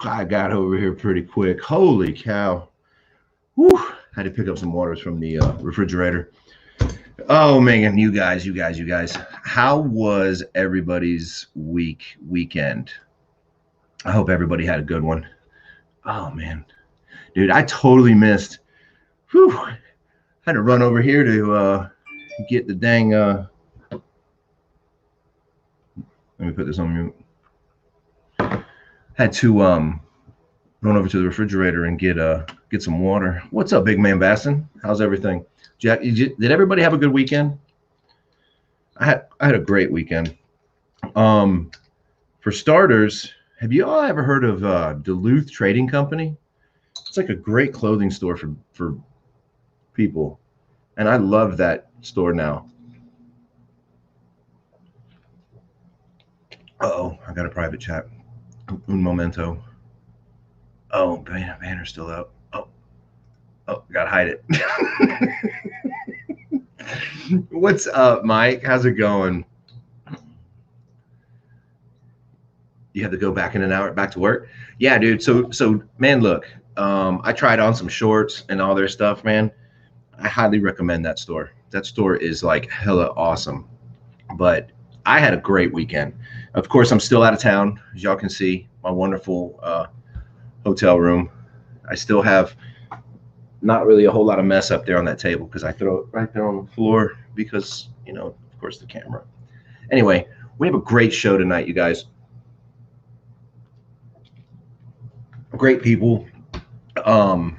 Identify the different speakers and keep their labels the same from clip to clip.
Speaker 1: I got over here pretty quick. Holy cow. Whew. Had to pick up some waters from the refrigerator. Oh man, you guys. How was everybody's weekend? I hope everybody had a good one. Oh man. Dude, I totally missed. Whew. Had to run over here to get the dang let me put this on mute. Had to run over to the refrigerator and get some water. What's up, big man Basson? How's everything? Jack, did everybody have a good weekend? I had a great weekend. For starters, have you all ever heard of Duluth Trading Company? It's like a great clothing store for people, and I love that store now. Uh-oh, I got a private chat. Un momento. Oh, banner's still out. Oh, gotta hide it. What's up, Mike? How's it going? You have to go back in an hour, back to work? Yeah, dude. So man, look, I tried on some shorts and all their stuff, man. I highly recommend that store. That store is like hella awesome. But I had a great weekend. Of course, I'm still out of town, as y'all can see, my wonderful hotel room. I still have not really a whole lot of mess up there on that table because I throw it right there on the floor because, of course, the camera. Anyway, we have a great show tonight, you guys. Great people. I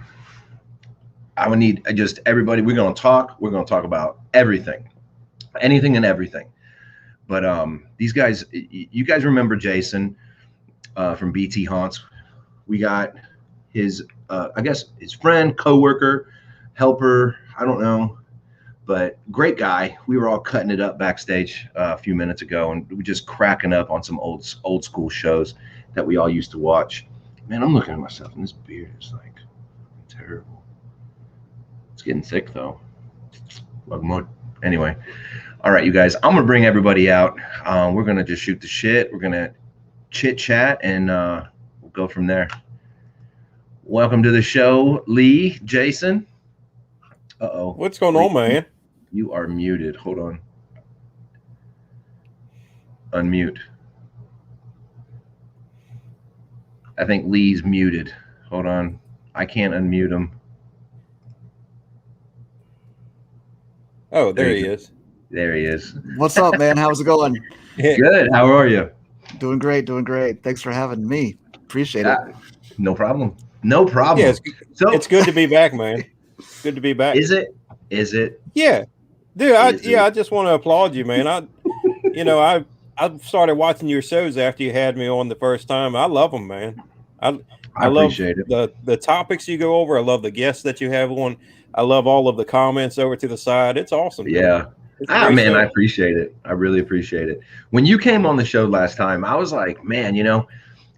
Speaker 1: would need just everybody. We're going to talk about everything, anything and everything. But these guys, you guys remember Jason from BT Haunts? We got his, I guess, his friend, coworker, helper. I don't know, but great guy. We were all cutting it up backstage a few minutes ago, and we were just cracking up on some old school shows that we all used to watch. Man, I'm looking at myself, and this beard is like terrible. It's getting thick though. Anyway. All right, you guys, I'm going to bring everybody out. We're going to just shoot the shit. We're going to chit chat and we'll go from there. Welcome to the show, Lee, Jason. Uh-oh.
Speaker 2: What's going on, man?
Speaker 1: You are muted. Hold on. Unmute. I think Lee's muted. Hold on. I can't unmute him.
Speaker 2: Oh, there he is.
Speaker 1: There he is.
Speaker 3: What's up, man? How's it going?
Speaker 1: Good. How are you?
Speaker 3: Doing great. Thanks for having me. Appreciate it.
Speaker 1: No problem. Yeah,
Speaker 2: it's good to be back, man. Good to be back.
Speaker 1: Is it?
Speaker 2: Yeah, dude. I just want to applaud you, man. I started watching your shows after you had me on the first time. I love them, man. I love
Speaker 1: appreciate it.
Speaker 2: The topics you go over. I love the guests that you have on. I love all of the comments over to the side. It's awesome.
Speaker 1: Yeah. Man, I appreciate it. I really appreciate it. When you came on the show last time, I was like, man,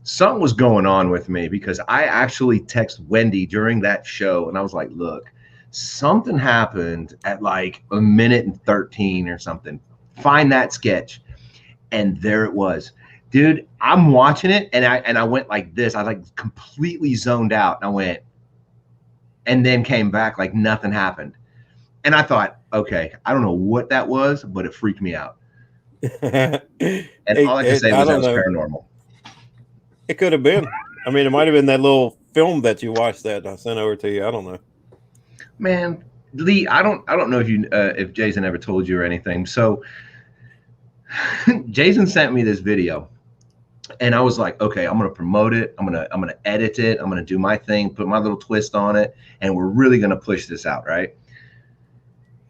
Speaker 1: something was going on with me because I actually texted Wendy during that show and I was like, look, something happened at like a minute and 13 or something. Find that sketch. And there it was. Dude, I'm watching it and I went like this. I like completely zoned out. And I went and then came back like nothing happened. And I thought, okay, I don't know what that was, but it freaked me out. And all I could say was that was paranormal.
Speaker 2: It could have been. I mean, it might have been that little film that you watched that I sent over to you. I don't know.
Speaker 1: Man, Lee, I don't know if Jason ever told you or anything. So Jason sent me this video. And I was like, okay, I'm going to promote it. I'm going to edit it. I'm going to do my thing, put my little twist on it. And we're really going to push this out, right?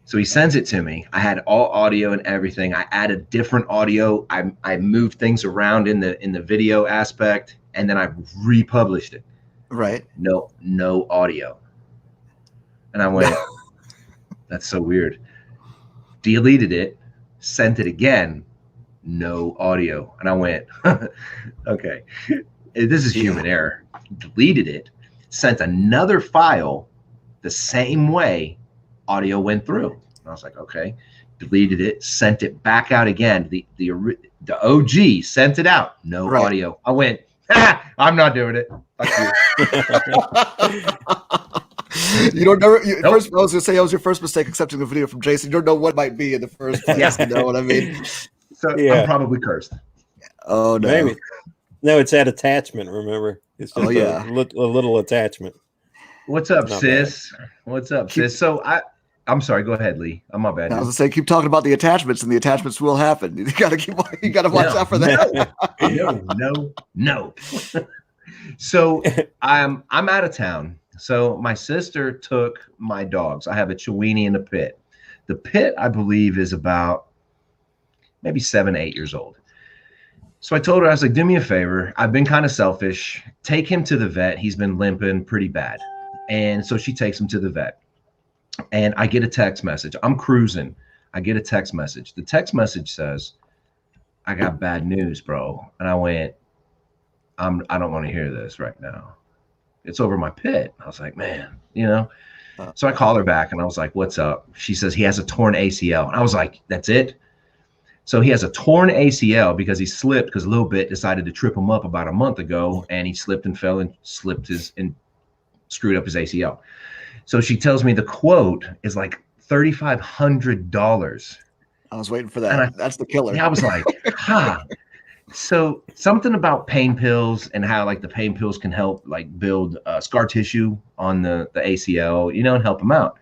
Speaker 1: So he sends it to me. I had all audio and everything. I added different audio. I moved things around in the video aspect, and then I republished it.
Speaker 3: Right.
Speaker 1: No audio. And I went, that's so weird. Deleted it, sent it again, no audio. And I went, okay, this is human error. Deleted it, sent another file the same way, audio went through. And I was like, okay, deleted it, sent it back out again. The OG sent it out, no audio. I went, I'm not doing it. Fuck you.
Speaker 3: You don't know. First, I was gonna say that was your first mistake accepting the video from Jason. You don't know what might be in the first place.
Speaker 1: Yeah.
Speaker 3: You know what I mean?
Speaker 1: So I'm probably cursed.
Speaker 3: Oh no.
Speaker 2: Maybe. No, it's that attachment. Remember, it's just a little attachment.
Speaker 1: What's up, sis? Bad. What's up, sis? So I'm sorry. Go ahead, Lee. I'm my bad.
Speaker 3: I was gonna say, keep talking about the attachments, and the attachments will happen. You gotta watch out for that.
Speaker 1: No. So I'm out of town. So my sister took my dogs. I have a Chiweenie and a Pit. The Pit, I believe, is about maybe 7, 8 years old. So I told her, I was like, do me a favor. I've been kind of selfish. Take him to the vet. He's been limping pretty bad. And so she takes him to the vet. And I get a text message. I'm cruising. I get a text message. The text message says, I got bad news, bro. And I went, I don't want to hear this right now. It's over my Pit. I was like, man, So I call her back and I was like, what's up? She says he has a torn ACL. And I was like, that's it? So he has a torn ACL because he slipped because Lil Bit decided to trip him up about a month ago, and he slipped and fell and screwed up his ACL. So she tells me the quote is like $3,500.
Speaker 3: I was waiting for that. That's the killer.
Speaker 1: Yeah, I was like, So something about pain pills and how like the pain pills can help like build scar tissue on the ACL, and help him out.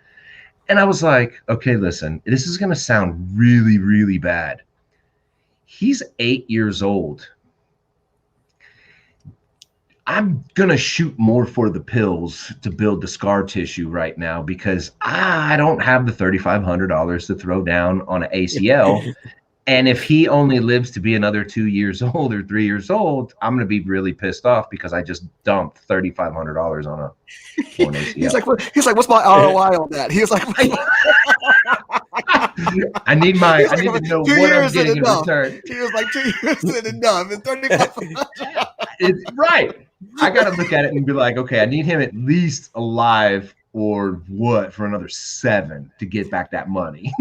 Speaker 1: And I was like, okay, listen, this is going to sound really, really bad. He's 8 years old. I'm going to shoot more for the pills to build the scar tissue right now because I don't have the $3,500 to throw down on an ACL. And if he only lives to be another 2 years old or 3 years old, I'm going to be really pissed off because I just dumped $3,500 on an ACL.
Speaker 3: He's like, what's my ROI on that? He's like,
Speaker 1: I need to know what I'm getting in return.
Speaker 3: He was like, 2 years isn't enough. It's $3,500.
Speaker 1: It's right. I got to look at it and be like, okay, I need him at least alive or what for another 7 to get back that money.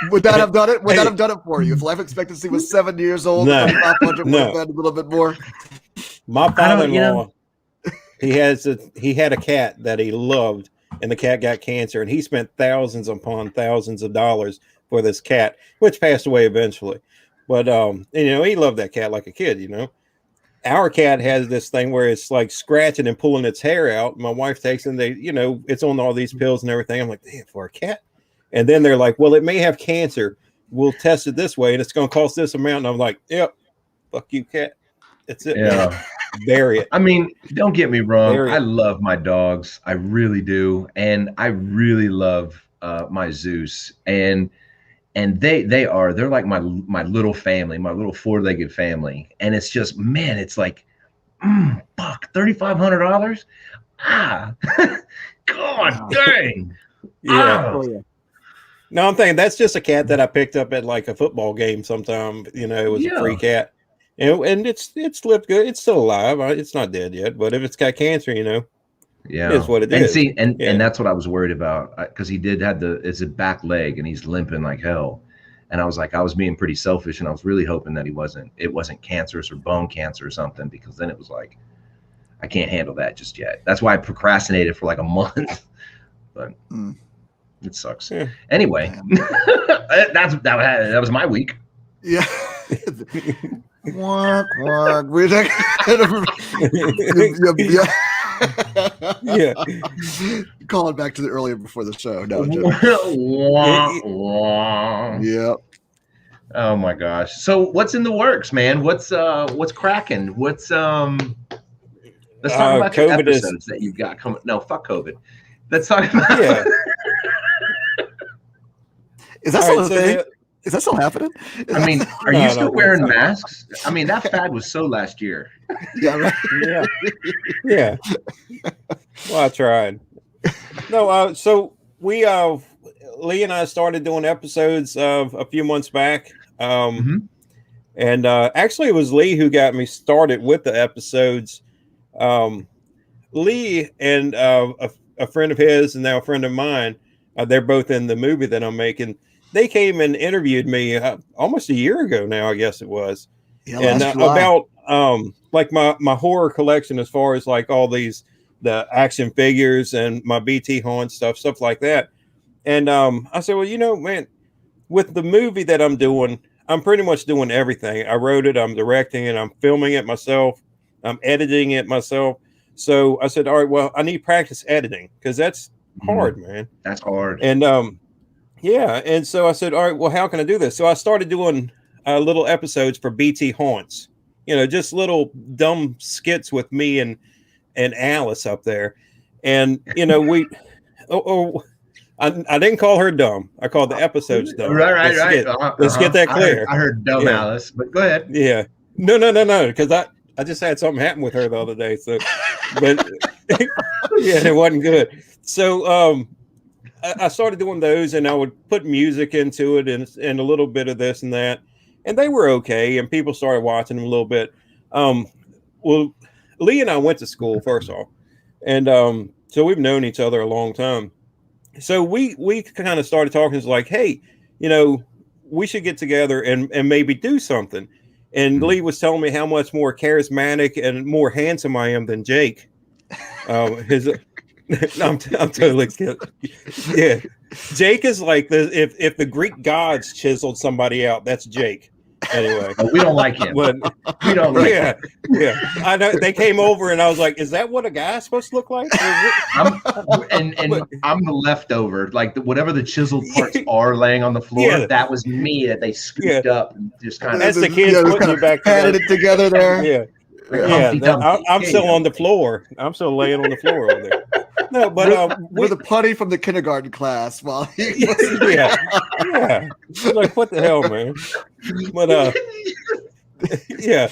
Speaker 3: Would that have done it? Would that have done it for you? If life expectancy was 7 years old, $3,500 would have been a little bit more.
Speaker 2: My father-in-law, he had a cat that he loved, and the cat got cancer, and he spent thousands upon thousands of dollars for this cat, which passed away eventually. But he loved that cat like a kid, Our cat has this thing where it's like scratching and pulling its hair out. My wife takes it and it's on all these pills and everything. I'm like, damn, for a cat. And then they're like, well, it may have cancer. We'll test it this way and it's going to cost this amount. And I'm like, yep, fuck you, cat. That's it. Yeah. Bury it.
Speaker 1: I mean, don't get me wrong. I love my dogs. I really do. And I really love my Zeus. And they're like my little family, my little 4-legged family. And it's just, man, it's like, fuck, $3,500. God dang.
Speaker 2: Yeah. Oh, yeah. No, I'm thinking that's just a cat that I picked up at like a football game sometime. It was a free cat. And it's lived good. It's still alive. It's not dead yet. But if it's got cancer,
Speaker 1: yeah,
Speaker 2: it's what it
Speaker 1: is.
Speaker 2: is.
Speaker 1: See, and that's what I was worried about because he did have it's a back leg and he's limping like hell. And I was like, I was being pretty selfish and I was really hoping that it wasn't cancerous or bone cancer or something, because then it was like, I can't handle that just yet. That's why I procrastinated for like a month. But it sucks. Yeah. Anyway, that was my week.
Speaker 3: Yeah. Walk. Yeah. Calling back to the earlier before the show. No. Yeah.
Speaker 1: Oh my gosh. So what's in the works, man? What's cracking? Let's talk about your episodes that you've got coming. No, fuck COVID. Let's talk about
Speaker 3: Is that
Speaker 2: All
Speaker 3: still
Speaker 2: right,
Speaker 3: a
Speaker 2: so
Speaker 3: thing? Is that still happening?
Speaker 1: I mean, are
Speaker 2: No,
Speaker 1: you
Speaker 2: I
Speaker 1: still
Speaker 2: don't think
Speaker 1: wearing
Speaker 2: so.
Speaker 1: masks? I mean, that fad was so last year.
Speaker 3: Yeah, right.
Speaker 2: Yeah. Well, I tried. No, so we Lee and I started doing episodes of a few months back.
Speaker 1: Mhm.
Speaker 2: And actually it was Lee who got me started with the episodes. Um, Lee and a friend of his and now a friend of mine, they're both in the movie that I'm making. They came and interviewed me almost a year ago now, I guess it was.
Speaker 3: Yeah,
Speaker 2: And
Speaker 3: last July.
Speaker 2: about like my horror collection, as far as like all the action figures and my BT Haunt stuff like that. And I said, well, man, with the movie that I'm doing, I'm pretty much doing everything. I wrote it, I'm directing it, I'm filming it myself, I'm editing it myself. So I said, all right, well, I need practice editing because that's hard, man.
Speaker 1: That's hard.
Speaker 2: And yeah, and so I said, all right, well, how can I do this? So I started doing little episodes for BT Haunts, just little dumb skits with me and Alice up there. And we I didn't call her dumb. I called the episodes dumb.
Speaker 1: Right.
Speaker 2: Let's get that clear.
Speaker 1: I heard dumb
Speaker 2: Yeah.
Speaker 1: Alice, but go ahead.
Speaker 2: Yeah. No, because I just had something happen with her the other day. So, but yeah, it wasn't good. So I started doing those, and I would put music into it and a little bit of this and that, and they were okay, and people started watching them a little bit. Well, Lee and I went to school first off, and so we've known each other a long time. So we kind of started talking. It's like, hey, we should get together and maybe do something. And Lee was telling me how much more charismatic and more handsome I am than Jake. I'm totally kidding. Yeah, Jake is like if the Greek gods chiseled somebody out, that's Jake. Anyway,
Speaker 1: we don't like him.
Speaker 2: But
Speaker 1: we don't like
Speaker 2: him. Yeah. I know they came over and I was like, "Is that what a guy's supposed to look like?"
Speaker 1: I'm the leftover, like whatever the chiseled parts are laying on the floor. Yeah. That was me that they scooped up and just kind of.
Speaker 2: That's the kids putting you back
Speaker 3: together. It together there.
Speaker 2: Yeah. I'm still on the floor. I'm still laying on the floor over there. No, but
Speaker 3: we're the putty from the kindergarten class. While
Speaker 2: yeah. Like, what the hell, man? But yeah.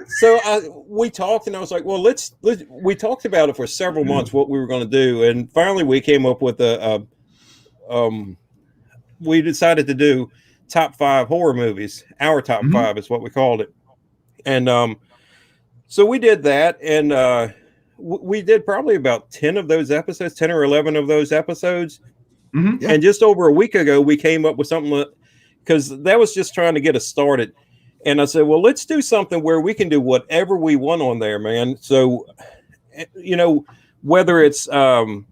Speaker 2: So we talked, and I was like, well, let's. We talked about it for several months what we were going to do, and finally we came up with we decided to do top 5 horror movies. Our top 5 is what we called it, and so we did that, and we did probably about 10 of those episodes, 10 or 11 of those episodes.
Speaker 3: Yeah.
Speaker 2: And just over a week ago, we came up with something because that was just trying to get us started. And I said, well, let's do something where we can do whatever we want on there, man. So, whether it's talking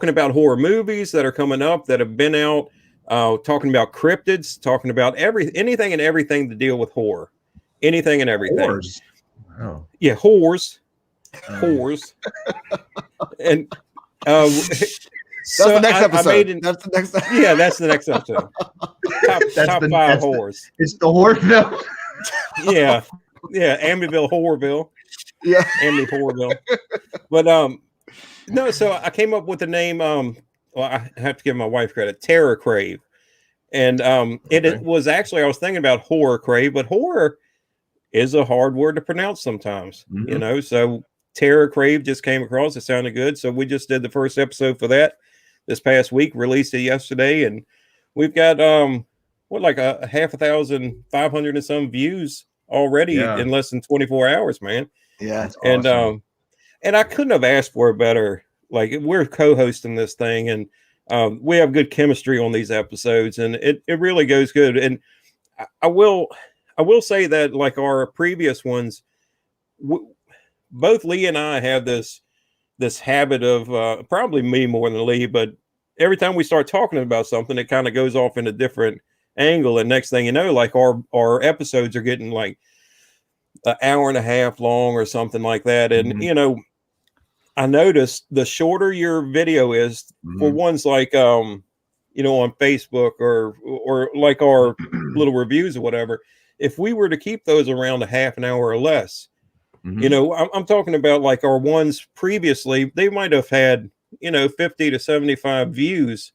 Speaker 2: about horror movies that are coming up that have been out, talking about cryptids, talking about anything and everything to deal with horror, anything and everything.
Speaker 1: Whores. Oh.
Speaker 2: Yeah, whores. And
Speaker 3: that's the next episode.
Speaker 1: That's the next.
Speaker 2: Yeah, that's the next episode. Top 5 whores.
Speaker 1: It's the Whoreville.
Speaker 2: Yeah, Amityville, Whoreville.
Speaker 3: Yeah,
Speaker 2: Amityville, Whoreville. But no. So I came up with the name. Well, I have to give my wife credit. Terror Crave, and it was actually I was thinking about Horror Crave, but horror is a hard word to pronounce sometimes. So Terror Crave just came across. It sounded good. So we just did the first episode for that this past week, released it yesterday. And we've got, like a 1,500 and some views already in less than 24 hours, man.
Speaker 3: Yeah. That's
Speaker 2: awesome. And I couldn't have asked for a better, like we're co-hosting this thing and we have good chemistry on these episodes and it really goes good. And I will say that like our previous ones, both Lee and I have this habit of probably me more than Lee, but every time we start talking about something, it kind of goes off in a different angle. And next thing you know, like our episodes are getting like an hour and a half long or something like that. And, I noticed the shorter your video is for ones like, on Facebook or like our little reviews or whatever, if we were to keep those around a half an hour or less, I'm talking about like our ones previously, they might have had, 50 to 75 views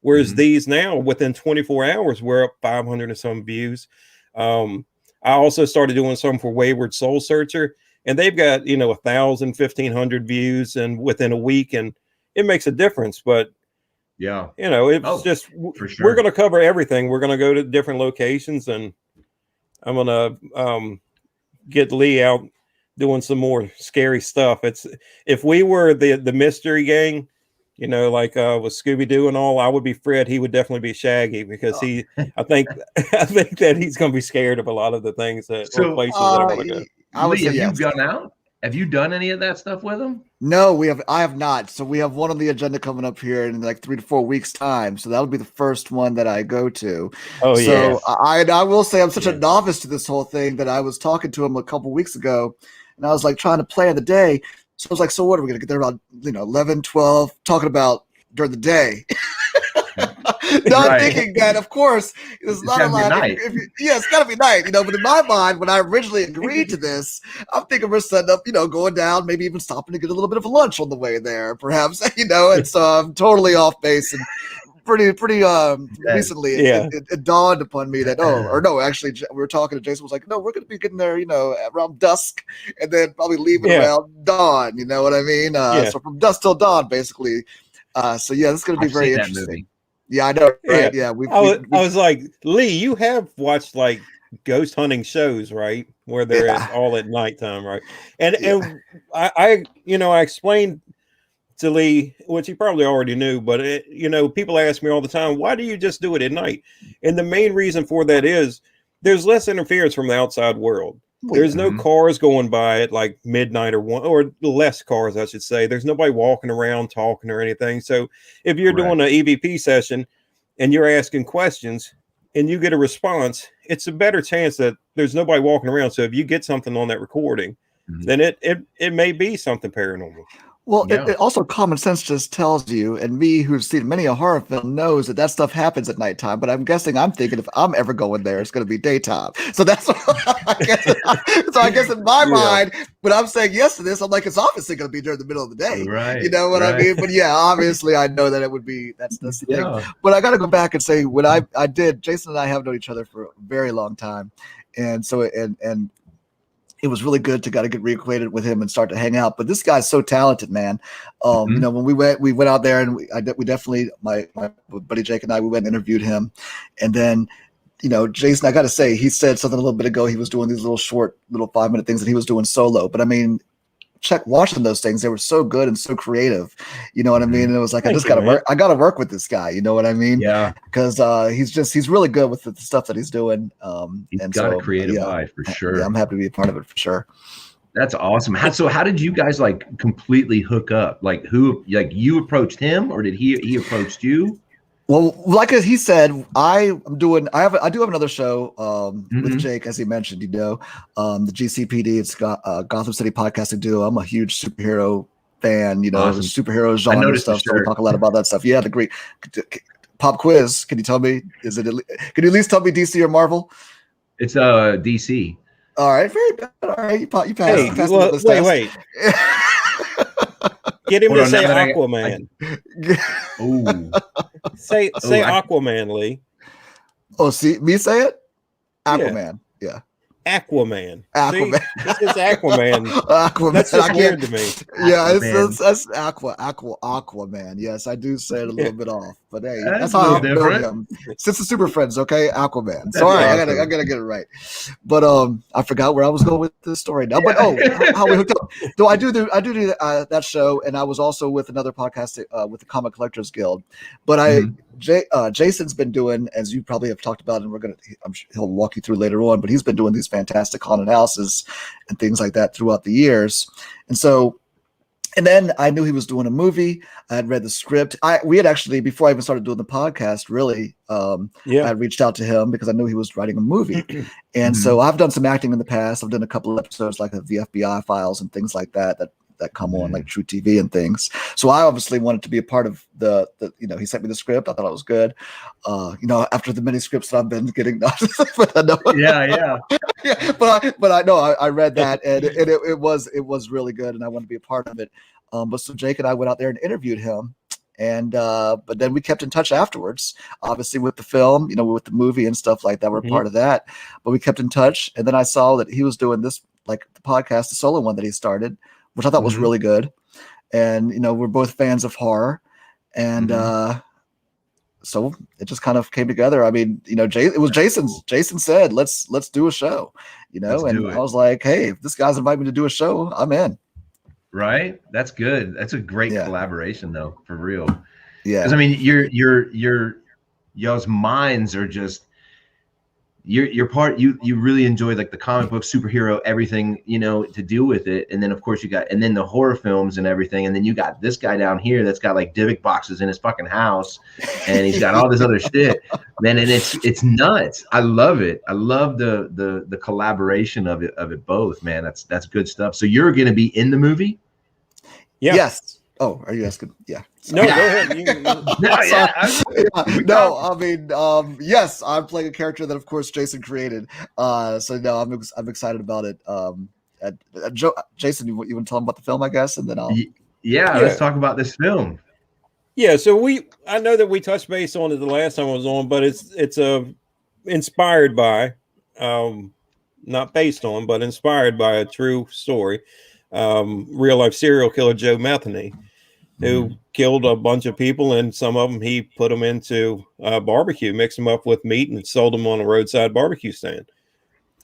Speaker 2: Whereas these now, within 24 hours, we're up 500 and some views. I also started doing some for Wayward Soul Searcher, and they've got, 1,000, 1,500 views and within a week, and it makes a difference. But
Speaker 1: yeah,
Speaker 2: it's just,
Speaker 1: for sure.
Speaker 2: We're going to cover everything. We're going to go to different locations, and I'm going to get Lee out doing some more scary stuff. If we were the mystery gang, like with Scooby-Doo and all, I would be Fred. He would definitely be Shaggy, because I think that he's going to be scared of a lot of the things or places that I want to go.
Speaker 1: Lee, have you gone out? Have you done any of that stuff with him?
Speaker 3: No, I have not. So we have one on the agenda coming up here in like 3 to 4 weeks time. So that would be the first one that I go to.
Speaker 2: Oh, yeah.
Speaker 3: So I will say I'm such a novice to this whole thing that I was talking to him a couple weeks ago, and I was like trying to plan the day. So I was like, so what are we going to get there about 11, 12, talking about during the day? Not thinking that, of course, it's not a lot. It's got to be night, But in my mind, when I originally agreed to this, I'm thinking we're setting up, going down, maybe even stopping to get a little bit of a lunch on the way there, perhaps, And so I'm totally off base, and pretty recently, it dawned upon me that actually, we were talking to Jason. Was like, no, we're going to be getting there, around dusk, and then probably leaving around dawn. You know what I mean? So from dusk till dawn, basically. So this is going to be very interesting. Yeah, I know, right? Yeah,
Speaker 2: I was like, Lee, you have watched like ghost hunting shows, right? Where they're all at nighttime, right? And I explained to Lee, which he probably already knew, but people ask me all the time, why do you just do it at night? And the main reason for that is there's less interference from the outside world. There's no cars going by at like midnight or less cars, I should say. There's nobody walking around talking or anything. So if you're doing an EVP session and you're asking questions and you get a response, it's a better chance that there's nobody walking around. So if you get something on that recording, then it may be something paranormal.
Speaker 3: Well, it also common sense just tells you, and me who's seen many a horror film knows that stuff happens at nighttime. But I'm thinking if I'm ever going there, it's going to be daytime. So that's what I guess. So I guess in my mind, when I'm saying yes to this, I'm like, it's obviously going to be during the middle of the day.
Speaker 1: Right.
Speaker 3: You know what I mean? But obviously I know that it would be, that's the thing. But I got to go back and say, when I did, Jason and I have known each other for a very long time. And so, and it was really good to get reacquainted with him and start to hang out. But this guy's so talented, man. When we went out there, and we definitely, my buddy Jake and I, we went and interviewed him. And then, Jason, I got to say, he said something a little bit ago. He was doing these little 5-minute things that he was doing solo. But I mean, watching those things, they were so good and so creative. You know what I mean? And it was like, I got to work with this guy. You know what I mean?
Speaker 1: Yeah.
Speaker 3: Because he's really good with the stuff that he's doing.
Speaker 1: He's got a creative eye for sure.
Speaker 3: Yeah, I'm happy to be a part of it for sure.
Speaker 1: That's awesome. How did you guys like completely hook up? Like you approached him, or did he approached you?
Speaker 3: Well, like he said, I do have another show with Jake, as he mentioned, the GCPD. It's got Gotham City Podcasting Duo. I'm a huge superhero fan,
Speaker 1: awesome.
Speaker 3: Superhero genre stuff. So we talk a lot about that stuff. Yeah, the great pop quiz. Can you tell me, can you at least tell me DC or Marvel?
Speaker 1: It's DC.
Speaker 3: All right, very good. All right, you passed.
Speaker 2: Wait. Get him to say Aquaman. Say Aquaman, Lee.
Speaker 3: Oh, see me say it? Aquaman. Yeah.
Speaker 2: Aquaman.
Speaker 3: See,
Speaker 2: this is Aquaman.
Speaker 3: Aquaman.
Speaker 2: That's just weird to me.
Speaker 3: Yeah, that's Aquaman. Yes, I do say it a little bit off, but hey, that's how I'm doing him. Since the Super Friends, okay, Aquaman. Sorry, awesome. I gotta get it right. But I forgot where I was going with this story now. But how we hooked up? So I do that show, and I was also with another podcast with the Comic Collectors Guild. But Jason's been doing, as you probably have talked about, and I'm sure he'll walk you through later on, but he's been doing these fantastic haunted houses and things like that throughout the years. And then I knew he was doing a movie. I had read the script. We had actually, before I even started doing the podcast, really, I reached out to him because I knew he was writing a movie. And so I've done some acting in the past. I've done a couple of episodes like of the FBI Files and things like that come on like True TV and things. So I obviously wanted to be a part of the he sent me the script. I thought it was good. After the many scripts that I've been getting, but I know, but I know I read that and it was really good and I wanted to be a part of it. But so Jake and I went out there and interviewed him And but then we kept in touch afterwards, obviously with the film, with the movie and stuff like that. We're part of that, but we kept in touch. And then I saw that he was doing this, like the podcast, the solo one that he started, which I thought was really good. And we're both fans of horror, and so it just kind of came together. I mean, it was Jason's. Jason said, "Let's do a show," and I was like, "Hey, if this guy's invited me to do a show, I'm in."
Speaker 1: Right? That's good. That's a great collaboration, though, for real.
Speaker 3: Yeah.
Speaker 1: Because I mean, y'all's minds are just you're part. You really enjoy like the comic book, superhero, everything, to do with it. And then of course and then the horror films and everything. And then you got this guy down here that's got like Divic boxes in his fucking house, and he's got all this other shit, man. And it's nuts. I love it. I love the collaboration of it both, man. That's good stuff. So you're gonna be in the movie?
Speaker 2: Yeah.
Speaker 3: Yes. Oh, are you asking? Yeah.
Speaker 2: No, go ahead.
Speaker 3: No, I mean, yes, I'm playing a character that, of course, Jason created. So no, I'm excited about it. Jason, you want to tell him about the film, I guess, and then I'll.
Speaker 1: Yeah, let's talk about this film.
Speaker 2: Yeah, so I know that we touched base on it the last time I was on, but it's inspired by, not based on, but inspired by a true story. Real life serial killer Joe Metheny, who killed a bunch of people, and some of them he put them into barbecue, mixed them up with meat, and sold them on a roadside barbecue stand.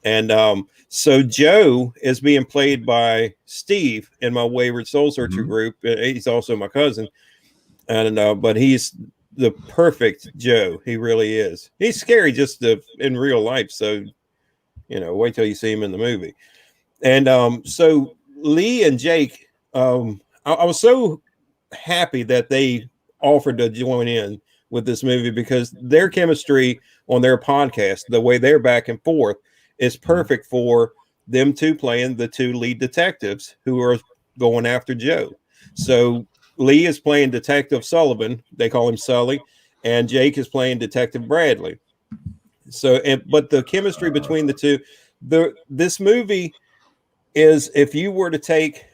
Speaker 2: And so Joe is being played by Steve in my Wayward Soul Searcher group. He's also my cousin, and but he's the perfect Joe. He really is. He's scary just in real life. So wait till you see him in the movie. And so Lee and Jake, I was so happy that they offered to join in with this movie, because their chemistry on their podcast, the way they're back and forth, is perfect for them two playing the two lead detectives who are going after Joe. So Lee is playing Detective Sullivan, they call him Sully, and Jake is playing Detective Bradley. So, but the chemistry between the two, this movie is, if you were to take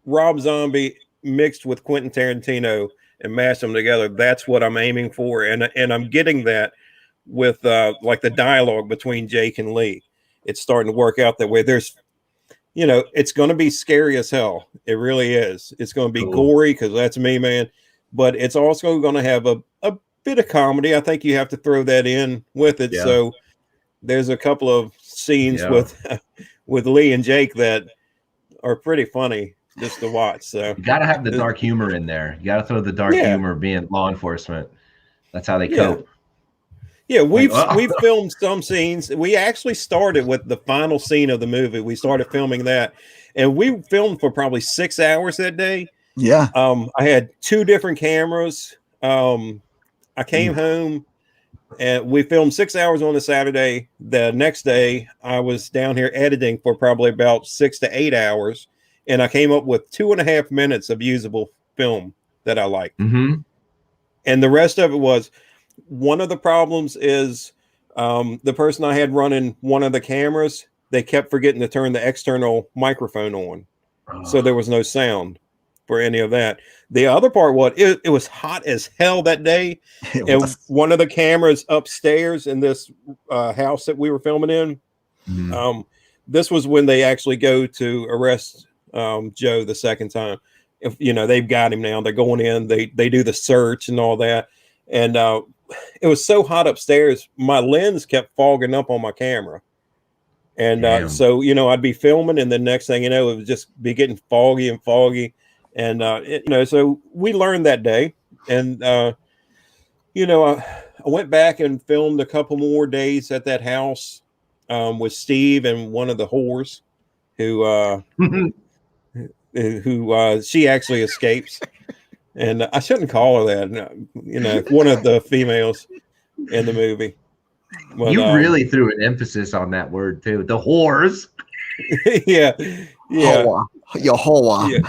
Speaker 2: Rob Zombie mixed with Quentin Tarantino and mash them together, that's what I'm aiming for. And I'm getting that with like the dialogue between Jake and Lee. It's starting to work out that way. There's, it's going to be scary as hell. It really is. It's going to be gory, because that's me, man. But it's also going to have a bit of comedy. I think you have to throw that in with it. Yeah. So there's a couple of scenes with Lee and Jake that are pretty funny just to watch. So you
Speaker 1: got to have the dark humor in there. You got to throw the dark humor, being law enforcement. That's how they cope.
Speaker 2: Yeah, we've filmed some scenes. We actually started with the final scene of the movie. We started filming that, and we filmed for probably 6 hours that day.
Speaker 3: Yeah.
Speaker 2: I had 2 different cameras. I came home, and we filmed 6 hours on a Saturday. The next day, I was down here editing for probably about 6 to 8 hours, and I came up with 2.5 minutes of usable film that I liked. And the rest of it was, one of the problems is the person I had running one of the cameras, they kept forgetting to turn the external microphone on. So there was no sound for any of that. The other part was it was hot as hell that day. And one of the cameras upstairs in this house that we were filming in, this was when they actually go to arrest Joe the second time. If they've got him now, they're going in, they do the search and all that. And it was so hot upstairs, my lens kept fogging up on my camera. And so, I'd be filming, and the next thing you know, it would just be getting foggy. And, so we learned that day. And, I went back and filmed a couple more days at that house with Steve and one of the whores who she actually escapes. And I shouldn't call her that, one of the females in the movie. But,
Speaker 1: you really threw an emphasis on that word too. The whores.
Speaker 2: Yeah.
Speaker 3: Your hoa.
Speaker 1: You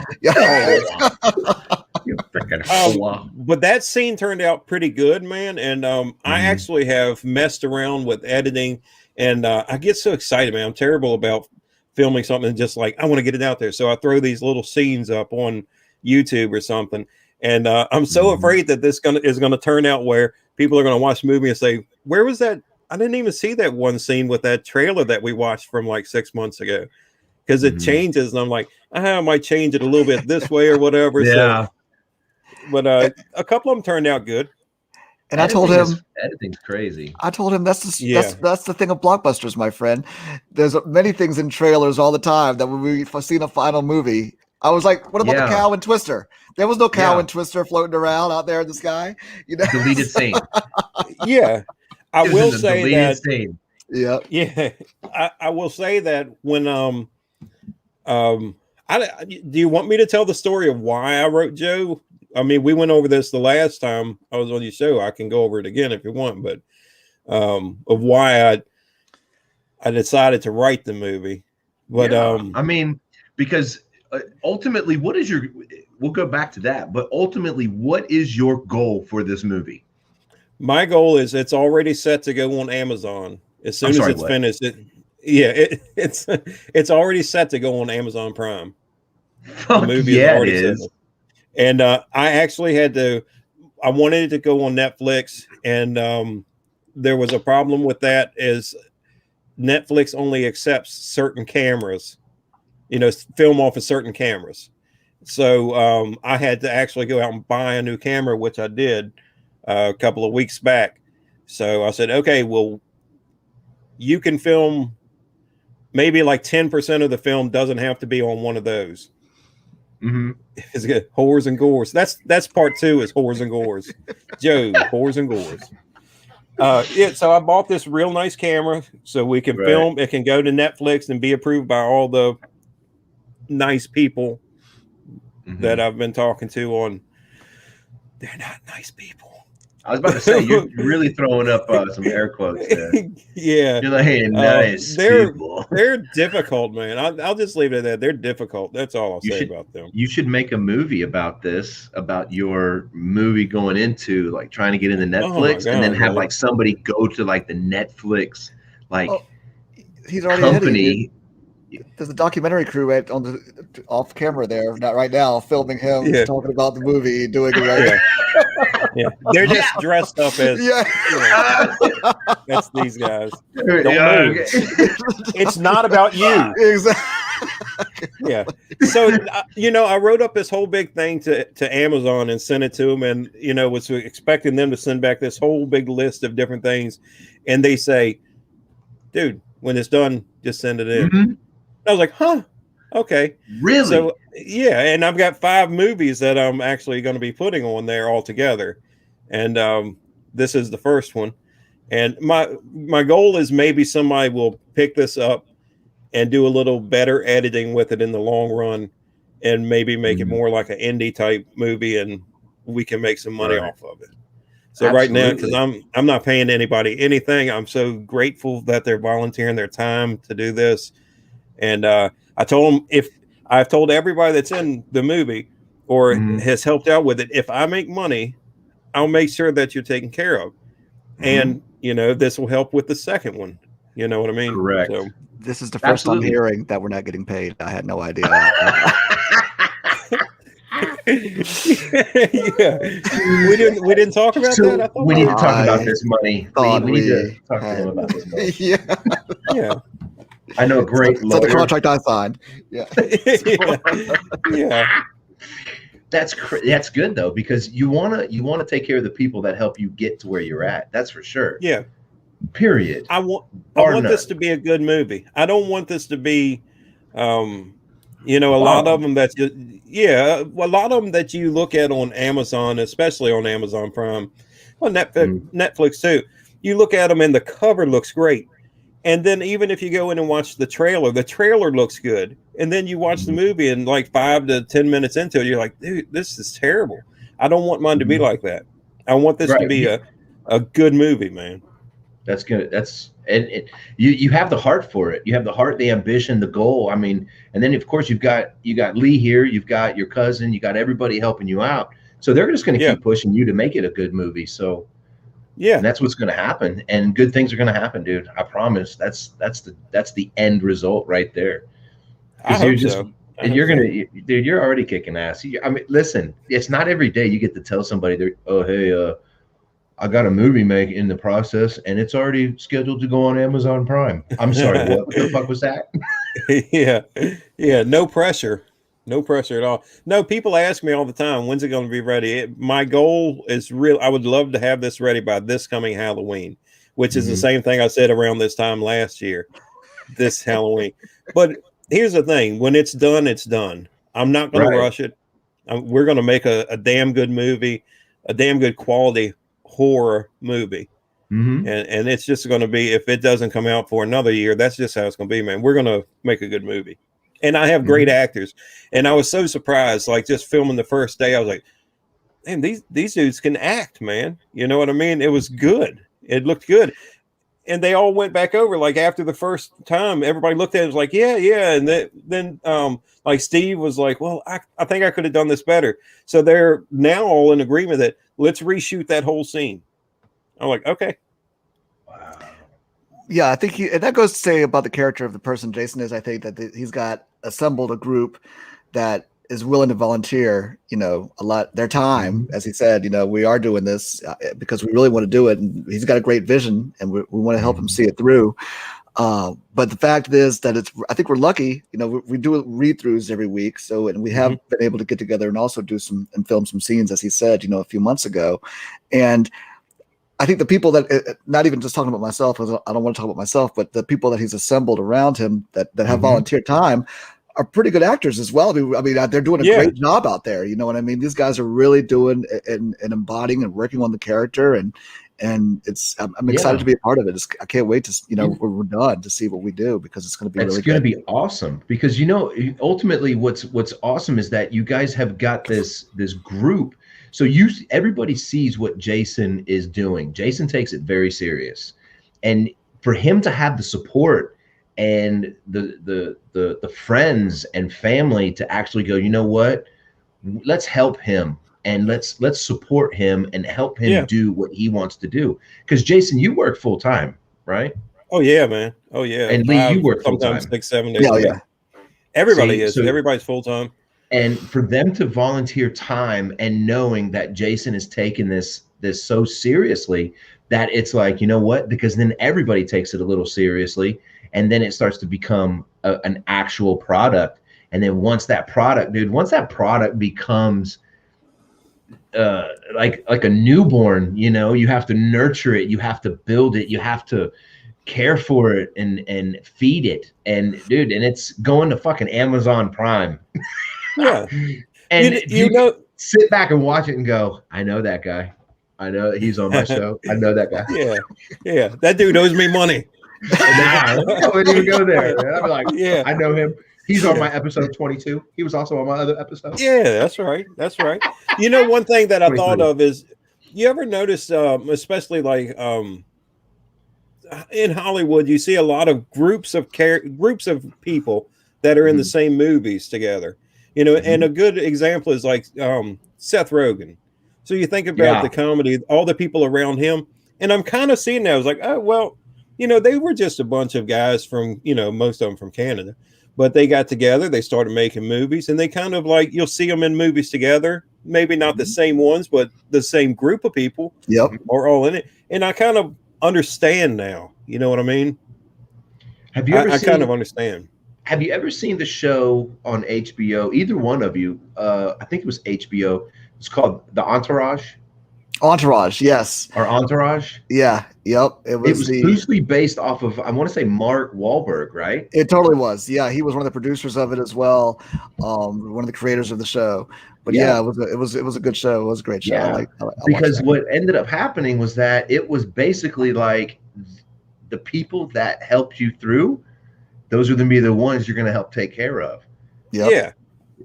Speaker 1: freaking hoa.
Speaker 2: But that scene turned out pretty good, man. And I actually have messed around with editing, and I get so excited, man. I'm terrible about filming something, just like I want to get it out there. So I throw these little scenes up on YouTube or something. And I'm so afraid that this is gonna turn out where people are gonna watch the movie and say, "Where was that? I didn't even see that one scene with that trailer that we watched from like 6 months ago." Because it changes, and I'm like, I might change it a little bit this way or whatever.
Speaker 1: Yeah.
Speaker 2: So, but a couple of them turned out good.
Speaker 3: And I told him,
Speaker 1: editing's crazy.
Speaker 3: I told him that's the thing of blockbusters, my friend. There's many things in trailers all the time that when we've seen a final movie, I was like, what about the cow and Twister? There was no cow and Twister floating around out there in the sky. You know,
Speaker 1: deleted scene.
Speaker 2: Yeah, I will say that.
Speaker 1: Scene.
Speaker 3: Yeah,
Speaker 2: yeah, I will say that when do you want me to tell the story of why I wrote Joe? I mean, we went over this the last time I was on your show. I can go over it again if you want, but of why I decided to write the movie. But
Speaker 1: I mean, because ultimately, we'll go back to that, but ultimately, what is your goal for this movie?
Speaker 2: My goal is it's already set to go on Amazon as soon as it's finished. It's already set to go on Amazon Prime.
Speaker 1: The movie is already set.
Speaker 2: And I actually I wanted it to go on Netflix, and there was a problem with that is Netflix only accepts certain cameras, film off of certain cameras. So I had to actually go out and buy a new camera, which I did a couple of weeks back. So I said, okay, well, you can film maybe like 10% of the film doesn't have to be on one of those.
Speaker 1: Mm-hmm.
Speaker 2: It's good. Whores and Gores. That's part 2 is Whores and Gores. Joe, Whores and Gores. So I bought this real nice camera so we can film. It can go to Netflix and be approved by all the nice people that I've been talking to on. They're not nice people.
Speaker 1: I was about to say, you're really throwing up some air quotes there.
Speaker 2: Yeah.
Speaker 1: You're like, hey, nice people.
Speaker 2: They're difficult, man. I'll just leave it at that. They're difficult. That's all I'll say about them.
Speaker 1: You should make a movie about this, about your movie going into, like, trying to get into Netflix, and then have, like, somebody go to, like, the Netflix, like,
Speaker 3: he's already
Speaker 1: company.
Speaker 3: There's a documentary crew off camera there, not right now, filming him talking about the movie, doing it right.
Speaker 2: Yeah, they're just dressed up as that's these guys. Don't move. It's not about you.
Speaker 3: Exactly.
Speaker 2: Yeah. So I wrote up this whole big thing to Amazon and sent it to them, and was expecting them to send back this whole big list of different things, and they say, "Dude, when it's done, just send it in." Mm-hmm. I was like, "Huh? Okay."
Speaker 1: Really?
Speaker 2: So yeah, and I've got 5 movies that I'm actually going to be putting on there all together, and this is the first one. And my goal is maybe somebody will pick this up and do a little better editing with it in the long run, and maybe make it more like an indie type movie, and we can make some money off of it. So right now, because I'm not paying anybody anything, I'm so grateful that they're volunteering their time to do this. And I told them, if I've told everybody that's in the movie or has helped out with it, if I make money, I'll make sure that you're taken care of. And, this will help with the second one. You know what I mean?
Speaker 1: Correct.
Speaker 2: So,
Speaker 3: this is the first time hearing that we're not getting paid. I had no idea.
Speaker 2: We didn't talk about that. I thought
Speaker 1: we need to talk about this money. We need to talk to them about this money.
Speaker 3: Yeah.
Speaker 1: I know a great lawyer.
Speaker 3: So the contract I signed. Yeah.
Speaker 2: Yeah.
Speaker 1: That's good though, because you wanna take care of the people that help you get to where you're at. That's for sure.
Speaker 2: Yeah.
Speaker 1: Period.
Speaker 2: I want this to be a good movie. I don't want this to be a lot of them that a lot of them that you look at on Amazon, especially on Amazon Prime, on Netflix too. You look at them and the cover looks great. And then even if you go in and watch the trailer looks good. And then you watch the movie and like 5 to 10 minutes into it, you're like, dude, this is terrible. I don't want mine to be like that. I want this to be a good movie, man.
Speaker 1: That's good. You have the heart for it. You have the heart, the ambition, the goal. I mean, and then of course you got Lee here, you've got your cousin, you got everybody helping you out. So they're just going to keep pushing you to make it a good movie. So and that's what's going to happen, and good things are going to happen, dude. I promise. That's the end result right there.
Speaker 2: I hope so.
Speaker 1: And you're gonna, dude. You're already kicking ass. I mean, listen. It's not every day you get to tell somebody, "Oh, hey, I got a movie make in the process, and it's already scheduled to go on Amazon Prime." I'm sorry, what the fuck was that?
Speaker 2: Yeah. No pressure. No pressure at all. No, people ask me all the time, when's it going to be ready? My goal is real. I would love to have this ready by this coming Halloween, which is the same thing I said around this time last year, this Halloween. But here's the thing. When it's done, it's done. I'm not going to rush it. We're going to make a damn good movie, a damn good quality horror movie. And it's just going to be, if it doesn't come out for another year, that's just how it's going to be, man. We're going to make a good movie. And I have great actors. And I was so surprised, like just filming the first day, I was like, man, these dudes can act, man. You know what I mean? It was good. It looked good. And they all went back over, like after the first time, everybody looked at it, was like, yeah. And then like Steve was like, well, I think I could have done this better. So they're now all in agreement that let's reshoot that whole scene. I'm like, okay.
Speaker 3: Wow. Yeah, I think and that goes to say about the character of the person Jason is. I think that he's got assembled a group that is willing to volunteer, a lot their time. As he said, we are doing this because we really want to do it. And he's got a great vision and we want to help him see it through. But the fact is that I think we're lucky, we do read-throughs every week. And we have been able to get together and also do and film some scenes, as he said, a few months ago. And I think the people that, not even just talking about myself, I don't want to talk about myself, but the people that he's assembled around him that have volunteer time are pretty good actors as well. I mean, they're doing a great job out there. You know what I mean? These guys are really doing and embodying and working on the character. And I'm excited to be a part of it. I can't wait to, when we're done, to see what we do, because it's going to be really good.
Speaker 1: It's going to be awesome because, ultimately what's awesome is that you guys have got this group. So everybody sees what Jason is doing. Jason takes it very serious, and for him to have the support and the friends and family to actually go, you know what, let's help him and let's support him and help him do what he wants to do. Because Jason, you work full time, right?
Speaker 2: Oh yeah, man. Oh yeah.
Speaker 1: And Lee, you work full time.
Speaker 2: 6-7 days. Yeah. Everybody is. Everybody's full time.
Speaker 1: And for them to volunteer time and knowing that Jason is taking this so seriously that it's like, you know what, because then everybody takes it a little seriously, and then it starts to become an actual product. And then once that product becomes like a newborn, you have to nurture it, you have to build it, you have to care for it and feed it. And dude, and it's going to fucking Amazon Prime.
Speaker 2: Yeah.
Speaker 1: And you sit back and watch it and go, I know that guy. I know that he's on my show. I know that guy.
Speaker 2: Yeah. That dude owes me money.
Speaker 1: I wouldn't even go there. I'd be like, yeah, I know him. He's on my episode 22. He was also on my other episode.
Speaker 2: Yeah, that's right. One thing that I thought of is, you ever notice, especially like in Hollywood, you see a lot of groups of people that are in the same movies together. And a good example is like Seth Rogen. So you think about the comedy, all the people around him, and I'm kind of seeing that. I was like, oh, well, they were just a bunch of guys from, most of them from Canada, but they got together, they started making movies, and they kind of like, you'll see them in movies together, maybe not the same ones, but the same group of people are all in it. And I kind of understand now, you know what I mean?
Speaker 1: Have you ever
Speaker 2: I kind of understand.
Speaker 1: Have you ever seen the show on HBO? Either one of you, I think it was HBO. It's called The Entourage.
Speaker 3: Entourage, yes.
Speaker 1: Or Entourage?
Speaker 3: Yeah, yep.
Speaker 1: It was loosely based off of, I want to say, Mark Wahlberg, right?
Speaker 3: It totally was. Yeah, he was one of the producers of it as well. One of the creators of the show. But it was a good show. It was a great show.
Speaker 1: Yeah. Because what ended up happening was that it was basically like the people that helped you through, those are going to be the ones you're going to help take care of.
Speaker 2: Yep.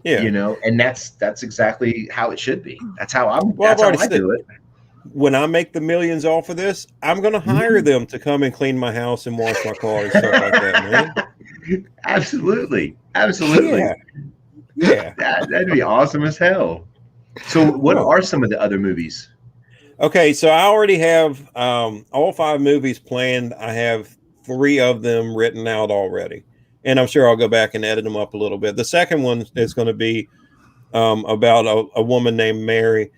Speaker 2: Yeah.
Speaker 1: And that's exactly how it should be. That's how I do it.
Speaker 2: When I make the millions off of this, I'm going to hire them to come and clean my house and wash my car and stuff like that, man.
Speaker 1: Absolutely.
Speaker 2: Yeah.
Speaker 1: That'd be awesome as hell. So what are some of the other movies?
Speaker 2: Okay, so I already have all 5 movies planned. I have 3 of them written out already. and I'm sure I'll go back and edit them up a little bit. The second one is going to be about a woman named Mary.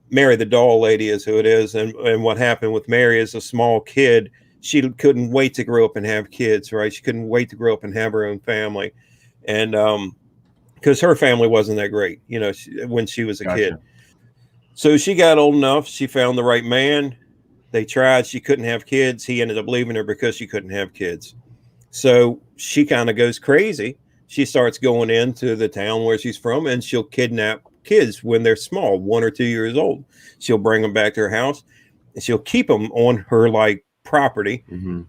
Speaker 2: Mary the doll lady is who it is, and what happened with Mary is a small kid. She couldn't wait to grow up and have kids, right? She couldn't wait to grow up and have her own family, and because her family wasn't that great, you know, when she was a kid. So she got old enough. She found the right man. They tried. She couldn't have kids. He ended up leaving her because she couldn't have kids. So she kind of goes crazy. She starts going into the town where she's from, and she'll kidnap kids when they're small, 1 or 2 years old. She'll bring them back to her house, and she'll keep them on her like property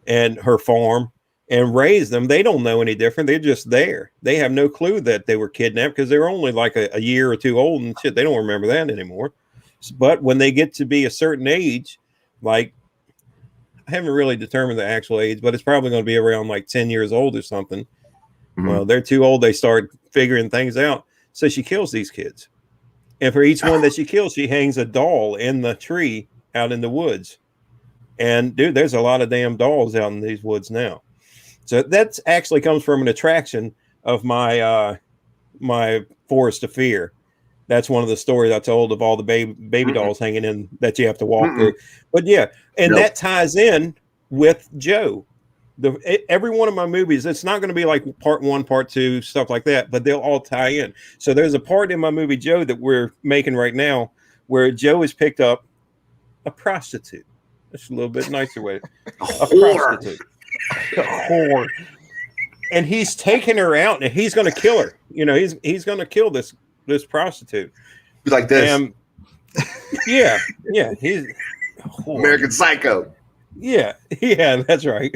Speaker 2: and her farm and raise them. They don't know any different. They're just there. They have no clue that they were kidnapped because they were only like a year or two old and shit. They don't remember that anymore. But when they get to be a certain age, like, I haven't really determined the actual age, but it's probably going to be around like 10 years old or something. Well, they're too old. They start figuring things out. So she kills these kids. And for each one that she kills, she hangs a doll in the tree out in the woods. And dude, there's a lot of damn dolls out in these woods now. So that actually comes from an attraction of my my Forest of Fear. That's one of the stories I told of all the baby dolls hanging in that you have to walk through. But yeah, and that ties in with Joe. Every one of my movies, it's not going to be like part 1, part 2, stuff like that, but they'll all tie in. So there's a part in my movie Joe that we're making right now where Joe has picked up a prostitute. That's a little bit nicer way. A prostitute. A whore. And he's taking her out and he's going to kill her. You know, he's going to kill this prostitute.
Speaker 4: Be like this.
Speaker 2: Yeah. He's
Speaker 4: American Psycho.
Speaker 2: Yeah, that's right.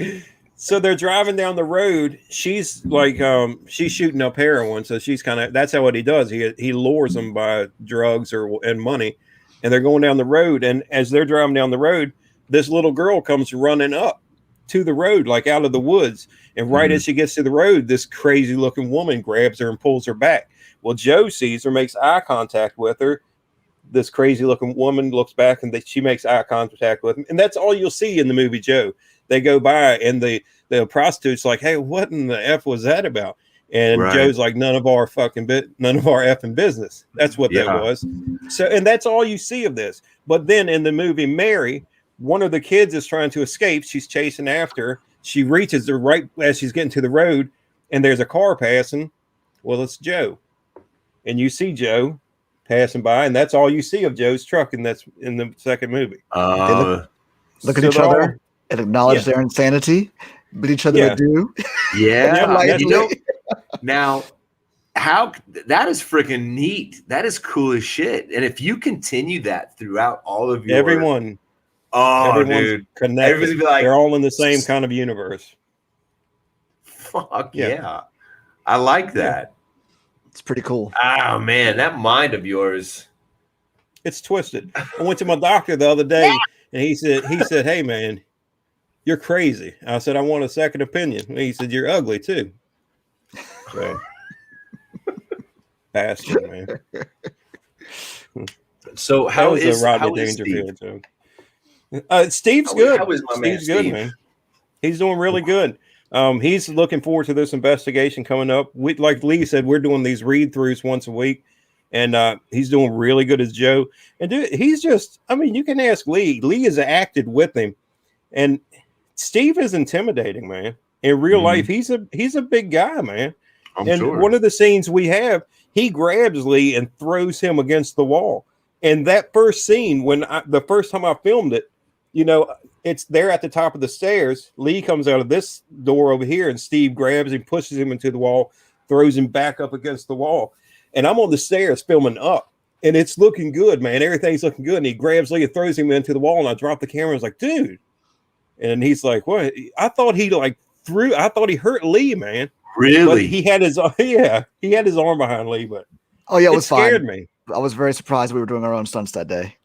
Speaker 2: So they're driving down the road. She's like, she's shooting up heroin. So she's kind of, that's how what he does. He lures them by drugs and money. And they're going down the road. And as they're driving down the road, this little girl comes running up to the road, like out of the woods. And right as she gets to the road, this crazy looking woman grabs her and pulls her back. Well, Joe sees her, makes eye contact with her. This crazy looking woman looks back and she makes eye contact with him. And that's all you'll see in the movie Joe. They go by and the prostitute's like, hey, what in the F was that about? And Joe's like, none of our effing business. That's what that was. So, and that's all you see of this. But then in the movie Mary, one of the kids is trying to escape. She's chasing after her. She reaches her right as she's getting to the road and there's a car passing. Well, it's Joe. And you see Joe passing by, and that's all you see of Joe's truck, and that's in the second movie.
Speaker 3: Look at each other and acknowledge their insanity, bid each other adieu.
Speaker 4: Now, how that is freaking neat. That is cool as shit. And if you continue that throughout all of your
Speaker 2: everyone's
Speaker 4: dude,
Speaker 2: connected. Like, they're all in the same kind of universe.
Speaker 4: Fuck yeah. I like that.
Speaker 3: It's pretty cool.
Speaker 4: Oh man, that mind of yours.
Speaker 2: It's twisted. I went to my doctor the other day and he said, hey man, you're crazy. I said, I want a second opinion. And he said, you're ugly too. So, bastard, man.
Speaker 4: So how is
Speaker 2: Rodney Dangerfield joke? Steve's good.
Speaker 4: How is my
Speaker 2: Steve's
Speaker 4: man,
Speaker 2: good, man. He's doing really good. He's looking forward to this investigation coming up. Like Lee said, we're doing these read-throughs once a week, and he's doing really good as Joe. And dude, he's just, I mean, you can ask Lee. Lee has acted with him, and Steve is intimidating, man. In real life, he's a big guy, man. I'm sure. One of the scenes we have, he grabs Lee and throws him against the wall. And that first scene, the first time I filmed it, you know, it's there at the top of the stairs. Lee comes out of this door over here, and Steve grabs him, pushes him into the wall, throws him back up against the wall. And I'm on the stairs filming up, and it's looking good, man. Everything's looking good. And he grabs Lee and throws him into the wall, and I drop the camera. I was like, dude. And he's like, what? I thought he hurt Lee, man.
Speaker 4: Really?
Speaker 2: But he had his arm behind Lee, but
Speaker 3: it was fine.
Speaker 2: Scared me.
Speaker 3: I was very surprised we were doing our own stunts that day.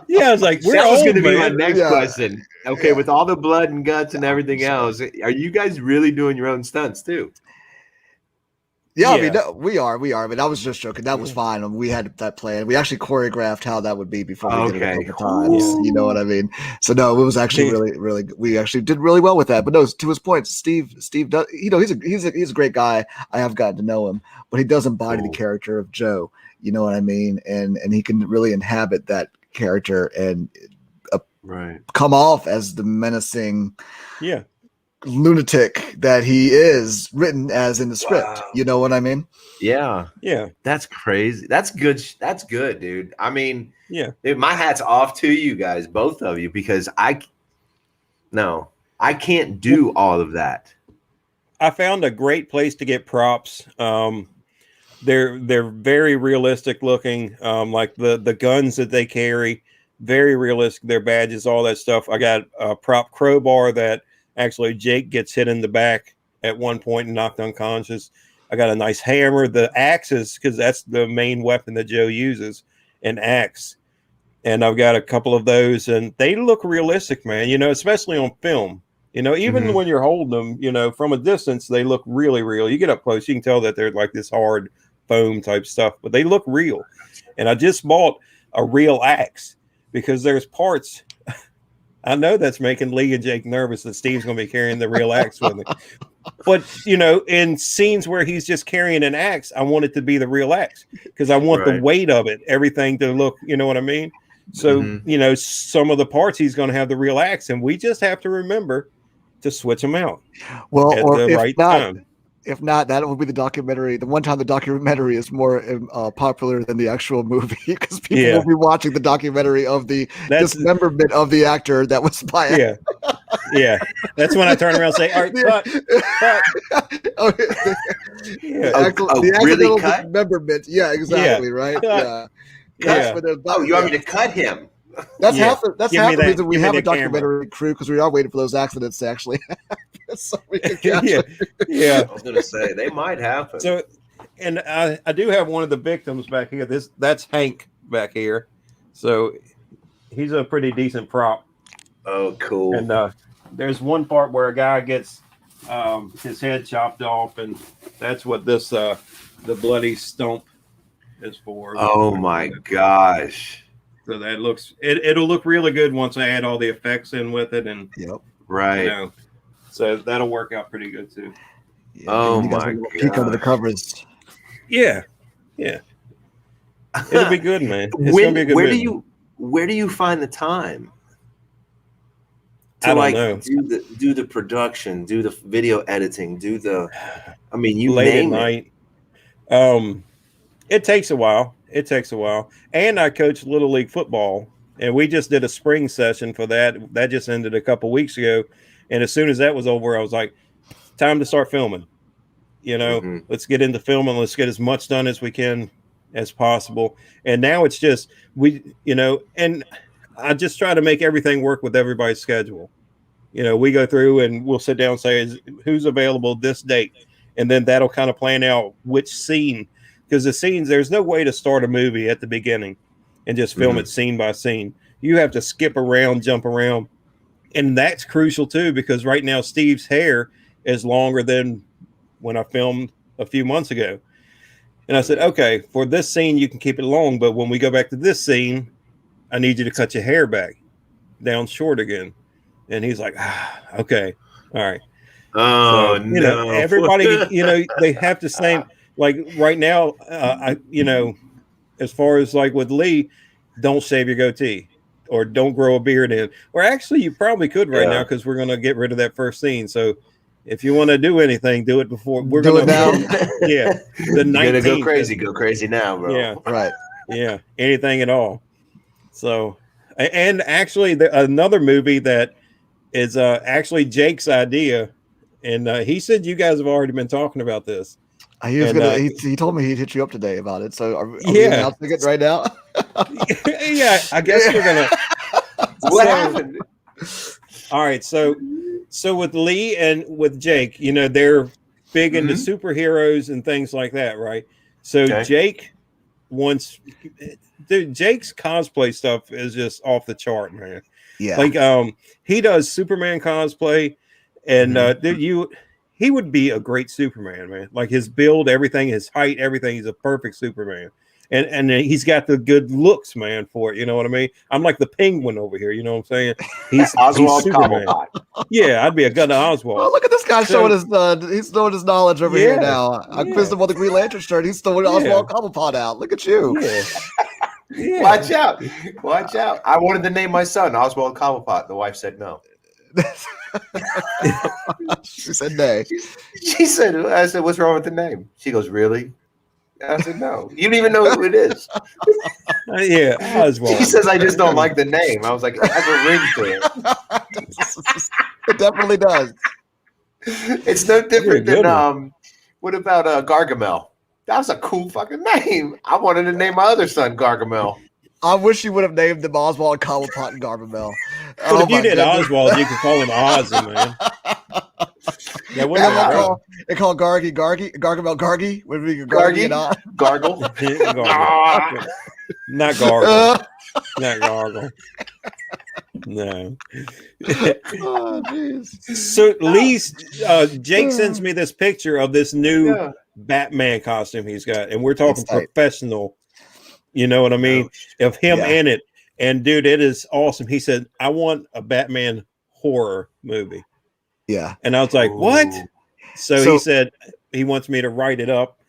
Speaker 2: Yeah, I was like,
Speaker 4: that was going to be my next question. Okay, with all the blood and guts and everything else, are you guys really doing your own stunts too?
Speaker 3: Yeah, I mean, no, we are. I mean, I was just joking. That was fine. We had that plan. We actually choreographed how that would be before we did it a couple times.
Speaker 2: Yeah.
Speaker 3: You know what I mean? So no, it was actually really. We actually did really well with that. But no, to his point, Steve does. You know, he's a great guy. I have gotten to know him, but he does embody the character of Joe. You know what I mean? And he can really inhabit that character and come off as the menacing.
Speaker 2: Yeah.
Speaker 3: Lunatic that he is written as in the script. You know what I mean?
Speaker 4: Yeah. That's crazy. That's good. That's good, dude. I mean, dude, my hat's off to you guys, both of you, because I can't do all of that.
Speaker 2: I found a great place to get props. They're very realistic looking. Like the guns that they carry, very realistic. Their badges, all that stuff. I got a prop crowbar that actually Jake gets hit in the back at one point and knocked unconscious. I got a nice hammer. The axes, because that's the main weapon that Joe uses, an axe. And I've got a couple of those, and they look realistic, man. You know, especially on film. You know, even when you're holding them, you know, from a distance, they look really real. You get up close, you can tell that they're like this hard foam type stuff, but they look real. And I just bought a real axe because there's parts. I know that's making Lee and Jake nervous that Steve's going to be carrying the real axe with him. But, you know, in scenes where he's just carrying an axe, I want it to be the real axe because I want the weight of it, everything to look, you know what I mean? So, you know, some of the parts he's going to have the real axe, and we just have to remember to switch them out.
Speaker 3: Well,
Speaker 2: at
Speaker 3: or
Speaker 2: the
Speaker 3: if
Speaker 2: right
Speaker 3: not,
Speaker 2: time.
Speaker 3: If not, that will be the documentary. The one time the documentary is more popular than the actual movie because people will be watching the documentary of the dismemberment of the actor that was by.
Speaker 2: Yeah. That's when I turn around and say, "All right, cut."
Speaker 3: The accidental dismemberment. Yeah, exactly. Right.
Speaker 2: Cut.
Speaker 4: Oh, you want me to cut him?
Speaker 3: That's half the reason we have a documentary crew, because we are waiting for those accidents to actually happen. So we can
Speaker 2: I
Speaker 4: was going to say they might happen.
Speaker 2: So, and I do have one of the victims back here. That's Hank back here. So he's a pretty decent prop.
Speaker 4: Oh, cool.
Speaker 2: And there's one part where a guy gets his head chopped off, and that's what this the bloody stump is for.
Speaker 4: Oh my gosh.
Speaker 2: So that looks it'll look really good once I add all the effects in with it, and
Speaker 4: right.
Speaker 2: You know, so that'll work out pretty good too.
Speaker 3: Yeah, oh my god! Peek under the covers.
Speaker 2: Yeah. It'll be good, man. It's gonna be a good movie.
Speaker 4: Where do you find the time
Speaker 2: to know.
Speaker 4: do the production, do the video editing, you
Speaker 2: late
Speaker 4: name
Speaker 2: at night? It takes a while. And I coach Little League football, and we just did a spring session for that. That just ended a couple weeks ago. And as soon as that was over, I was like, time to start filming. You know, let's get into filming. Let's get as much done as we can as possible. And now it's just, and I just try to make everything work with everybody's schedule. You know, we go through and we'll sit down and say, who's available this date? And then that'll kind of plan out which scene. Because the scenes, there's no way to start a movie at the beginning and just film it scene by scene. You have to skip around, jump around. And that's crucial too, because right now Steve's hair is longer than when I filmed a few months ago. And I said, okay, for this scene, you can keep it long. But when we go back to this scene, I need you to cut your hair back down short again. And he's like, okay, all right.
Speaker 4: Oh, so,
Speaker 2: no. Everybody, they have the same. Like right now, as far as like with Lee, don't shave your goatee or don't grow a beard in. Or actually, you probably could right now because we're going to get rid of that first scene. So if you want to do anything, do it before. We're going to
Speaker 3: now.
Speaker 2: The 19th.
Speaker 4: Go crazy now, bro.
Speaker 2: Yeah,
Speaker 3: right.
Speaker 2: Yeah, anything at all. So, and actually, another movie that is actually Jake's idea, and he said you guys have already been talking about this.
Speaker 3: He told me he'd hit you up today about it. So are we announcing it right now?
Speaker 2: Yeah, I guess we're gonna.
Speaker 4: What happened?
Speaker 2: All right, so with Lee and with Jake, they're big into superheroes and things like that, right? So Jake wants, Jake's cosplay stuff is just off the chart, man.
Speaker 3: Yeah,
Speaker 2: like he does Superman cosplay, and he would be a great Superman, man. Like his build, everything, his height, everything. He's a perfect Superman. And he's got the good looks, man, for it. You know what I mean? I'm like the Penguin over here. You know what I'm saying? He's Superman. Yeah, I'd be a gun to Oswald.
Speaker 3: Oh, look at this guy showing he's throwing his knowledge over here now. I quizzed him on the Green Lantern shirt. He's throwing Oswald Cobblepot out. Look at you.
Speaker 2: Yeah.
Speaker 4: Watch out. Watch out. I wanted to name my son Oswald Cobblepot. The wife said no.
Speaker 3: She said nay.
Speaker 4: I said, what's wrong with the name? She goes, really? I said, no. You don't even know who it is.
Speaker 2: Yeah, Oswald.
Speaker 4: She says, I just don't like the name. I was like, it has a ring to it.
Speaker 3: It definitely does.
Speaker 4: It's no different than what about Gargamel? That was a cool fucking name. I wanted to name my other son Gargamel.
Speaker 3: I wish you would have named them Oswald, Cobblepot, and Gargamel.
Speaker 2: But if you did Oswald, you could call him Ozzy, man.
Speaker 3: They call Gargamel Gargy. Would be
Speaker 4: Gargy? Gargle.
Speaker 2: Not Gargle. Not Gargle. No.
Speaker 3: Oh, jeez.
Speaker 2: So Lee, Jake sends me this picture of this new Batman costume he's got, and we're talking professional. You know what I mean? Of him in it. And dude, it is awesome. He said, I want a Batman horror movie.
Speaker 3: Yeah.
Speaker 2: And I was like, what? So he said he wants me to write it up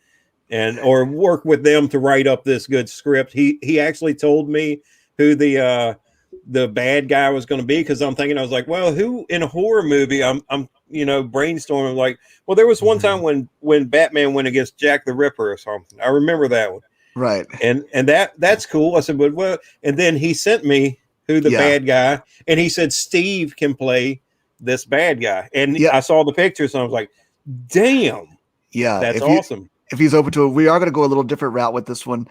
Speaker 2: or work with them to write up this good script. He actually told me who the bad guy was going to be, because I'm thinking, I was like, well, who in a horror movie? I'm brainstorming, like, well, there was one time when Batman went against Jack the Ripper or something. I remember that one.
Speaker 3: Right.
Speaker 2: And that's cool. I said, but well, and then he sent me who the bad guy, and he said Steve can play this bad guy. And I saw the pictures, and I was like, damn.
Speaker 3: Yeah.
Speaker 2: That's awesome.
Speaker 3: If he's open to it, we are going to go a little different route with this one.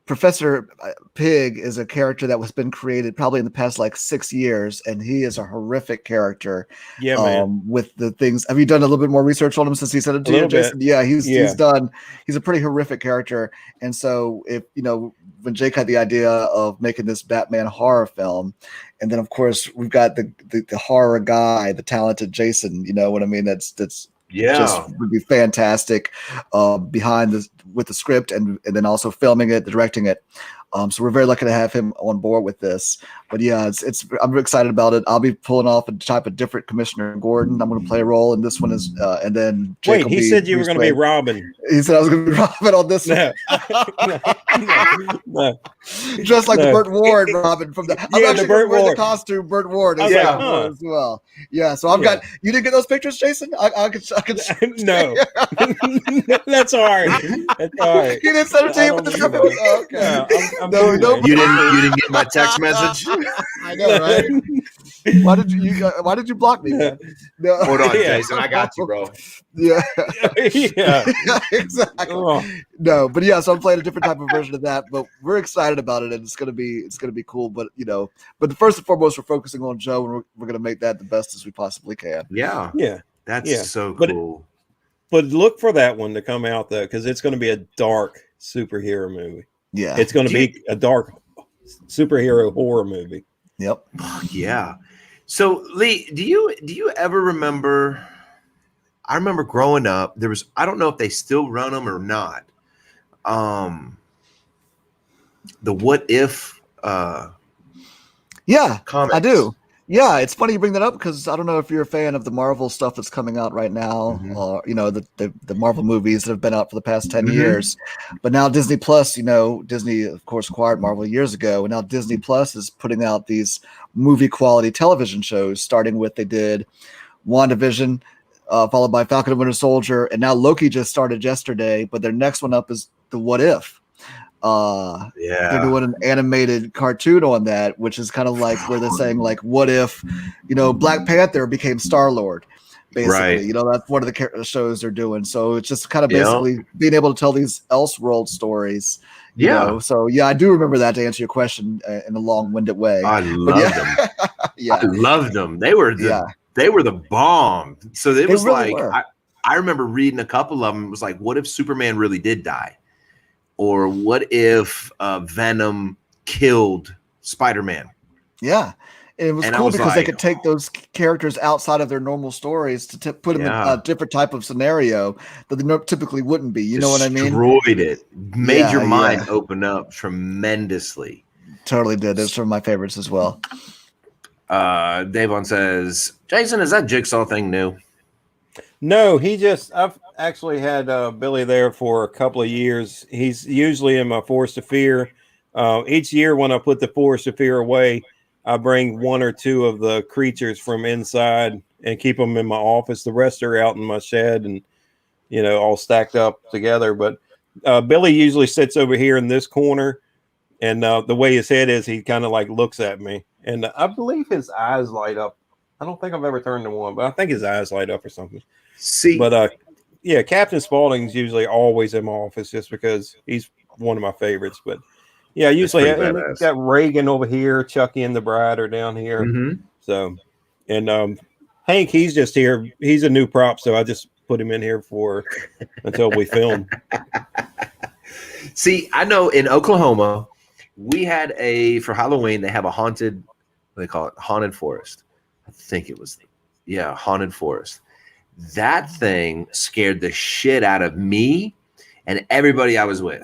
Speaker 3: Professor Pig is a character that was been created probably in the past like 6 years, and he is a horrific character.
Speaker 2: Yeah, man.
Speaker 3: With the things, have you done a little bit more research on him since he said it to you, Jason? Yeah, he's a pretty horrific character. And so if when Jake had the idea of making this Batman horror film, and then of course we've got the horror guy, the talented Jason, you know what I mean? That's just would be fantastic behind with the script and then also filming it, directing it. So we're very lucky to have him on board with this. But yeah, I'm excited about it. I'll be pulling off a type of different Commissioner Gordon. I'm going to play a role, and this one is, and then
Speaker 2: Jake he said you were going to be Robin.
Speaker 3: He said I was going to be Robin on this one. No. Just like the Burt Ward Robin from the. I'm actually going to wear the costume Burt Ward as well. Yeah, so I've got. You didn't get those pictures, Jason? I could.
Speaker 2: No, that's hard. That's hard.
Speaker 3: You didn't send it to you with the script. Okay.
Speaker 4: No, you didn't get my text message.
Speaker 3: I know, right? Why did you block me? Man?
Speaker 4: No. Hold on, Jason. I got you, bro.
Speaker 3: Yeah.
Speaker 2: Yeah.
Speaker 3: Exactly. Oh. No, but yeah. So I'm playing a different type of version of that, but we're excited about it, and it's gonna be cool. But but first and foremost, we're focusing on Joe, and we're gonna make that the best as we possibly can.
Speaker 4: Yeah.
Speaker 2: Yeah.
Speaker 4: That's so cool.
Speaker 2: But look for that one to come out though, because it's gonna be a dark superhero movie.
Speaker 3: Yeah,
Speaker 2: it's going to be a dark superhero horror movie.
Speaker 3: Yep.
Speaker 4: Yeah. So Lee, do you ever remember? I remember growing up. There was, I don't know if they still run them or not. The What If?
Speaker 3: Yeah,
Speaker 4: comics.
Speaker 3: I do. Yeah, it's funny you bring that up because I don't know if you're a fan of the Marvel stuff that's coming out right now, or the Marvel movies that have been out for the past 10 years. But now Disney Plus, Disney of course acquired Marvel years ago, and now Disney Plus is putting out these movie quality television shows, starting with they did WandaVision, followed by Falcon and Winter Soldier, and now Loki just started yesterday. But their next one up is the What If. They're doing an animated cartoon on that, which is kind of like where they're saying like, what if, Black Panther became Star-Lord, basically,
Speaker 4: right.
Speaker 3: That's one of the shows they're doing. So it's just kind of basically being able to tell these Elseworld stories. So I do remember that, to answer your question in a long-winded way.
Speaker 4: I love them. I loved them. They were the bomb. So it was really I remember reading a couple of them. It was like, what if Superman really did die? Or what if Venom killed Spider-Man?
Speaker 3: Yeah. And it was cool because they could take those characters outside of their normal stories to put them in a different type of scenario that they typically wouldn't be. You know what I mean?
Speaker 4: Destroyed it. Made your mind open up tremendously.
Speaker 3: Totally did. It's one of my favorites as well.
Speaker 4: Davon says, Jason, is that Jigsaw thing new?
Speaker 2: No, I've actually had Billy there for a couple of years. He's usually in my Forest of Fear. Each year when I put the Forest of Fear away, I bring one or two of the creatures from inside and keep them in my office. The rest are out in my shed and, all stacked up together. But Billy usually sits over here in this corner. And the way his head is, he kind of like looks at me. And I believe his eyes light up. I don't think I've ever turned to one, but I think his eyes light up or something.
Speaker 4: See,
Speaker 2: but Captain Spaulding's usually always in my office just because he's one of my favorites. But yeah, usually got Reagan over here, Chucky and the Bride are down here.
Speaker 4: Mm-hmm.
Speaker 2: So, and Hank, he's just here. He's a new prop, so I just put him in here until we film.
Speaker 4: See, I know in Oklahoma, we had for Halloween, they have a haunted, what do they call it? Haunted forest. I think it was, haunted forest. That thing scared the shit out of me and everybody I was with,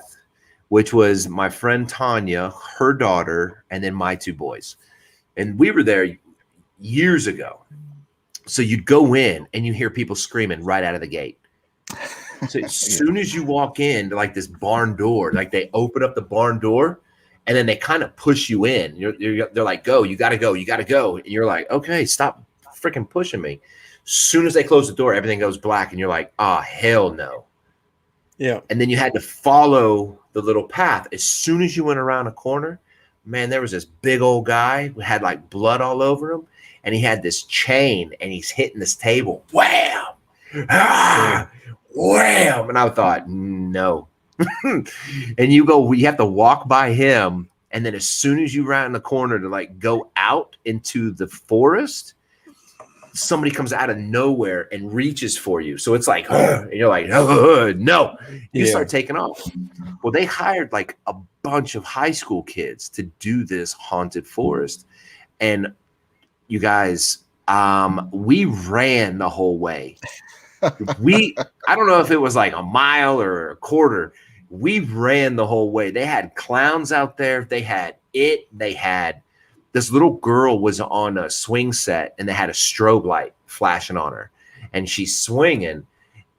Speaker 4: which was my friend Tanya, her daughter, and then my two boys. And we were there years ago. So you'd go in and you hear people screaming right out of the gate. So as soon as you walk in to like this barn door, like they open up the barn door and then they kind of push you in. They're like, go, you got to go, you got to go. And you're like, okay, stop freaking pushing me. As soon as they close the door, everything goes black and you're like, oh, hell no.
Speaker 2: Yeah.
Speaker 4: And then you had to follow the little path. As soon as you went around a corner, man, there was this big old guy who had like blood all over him. And he had this chain and he's hitting this table. Wham! Ah! Wham! And I thought, no. And you have to walk by him. And then as soon as you round the corner to like go out into the forest, somebody comes out of nowhere and reaches for you. So it's like, and you're like, no. You start taking off. Well, they hired like a bunch of high school kids to do this haunted forest. And you guys, we ran the whole way. I don't know if it was like a mile or a quarter. We ran the whole way. They had clowns out there. They had this little girl was on a swing set and they had a strobe light flashing on her and she's swinging.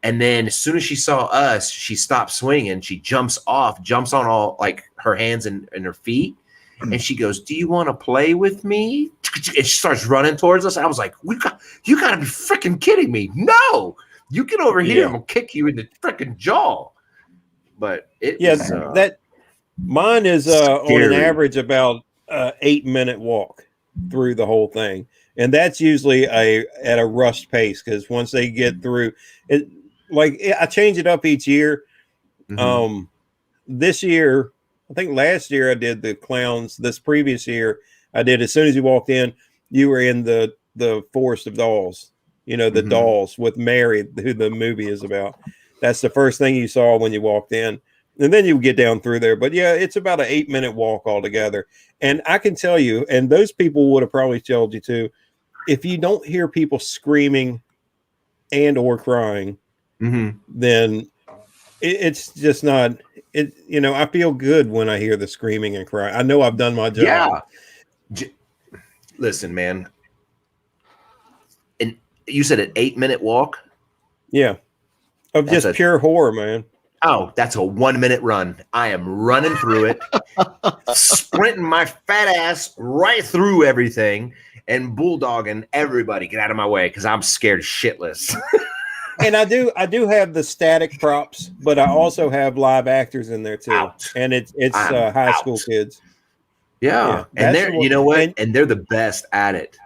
Speaker 4: And then as soon as she saw us, she stopped swinging. She jumps on all like her hands and her feet. And she goes, do you want to play with me? And she starts running towards us. I was like, you got to be freaking kidding me. No, you get over here. I'm going to kick you in the freaking jaw. But
Speaker 2: mine is on an average about 8-minute walk through the whole thing. And that's usually at a rushed pace. Cause once they get through it, I change it up each year. Mm-hmm. This year, I think last year I did the clowns. This previous year I did, as soon as you walked in, you were in the Forest of Dolls, the dolls with Mary, who the movie is about. That's the first thing you saw when you walked in. And then you get down through there. But yeah, it's about an 8-minute walk altogether. And I can tell you, and those people would have probably told you too, if you don't hear people screaming and or crying, then it's just not it. I feel good when I hear the screaming and crying. I know I've done my job.
Speaker 4: Yeah. Listen, man. And you said an 8-minute walk?
Speaker 2: Yeah. Of just pure horror, man.
Speaker 4: Oh, that's a 1-minute run. I am running through it, sprinting my fat ass right through everything and bulldogging everybody. Get out of my way because I'm scared shitless.
Speaker 2: And I do have the static props, but I also have live actors in there too. And it's high school kids.
Speaker 4: Yeah. And they're, and they're the best at it.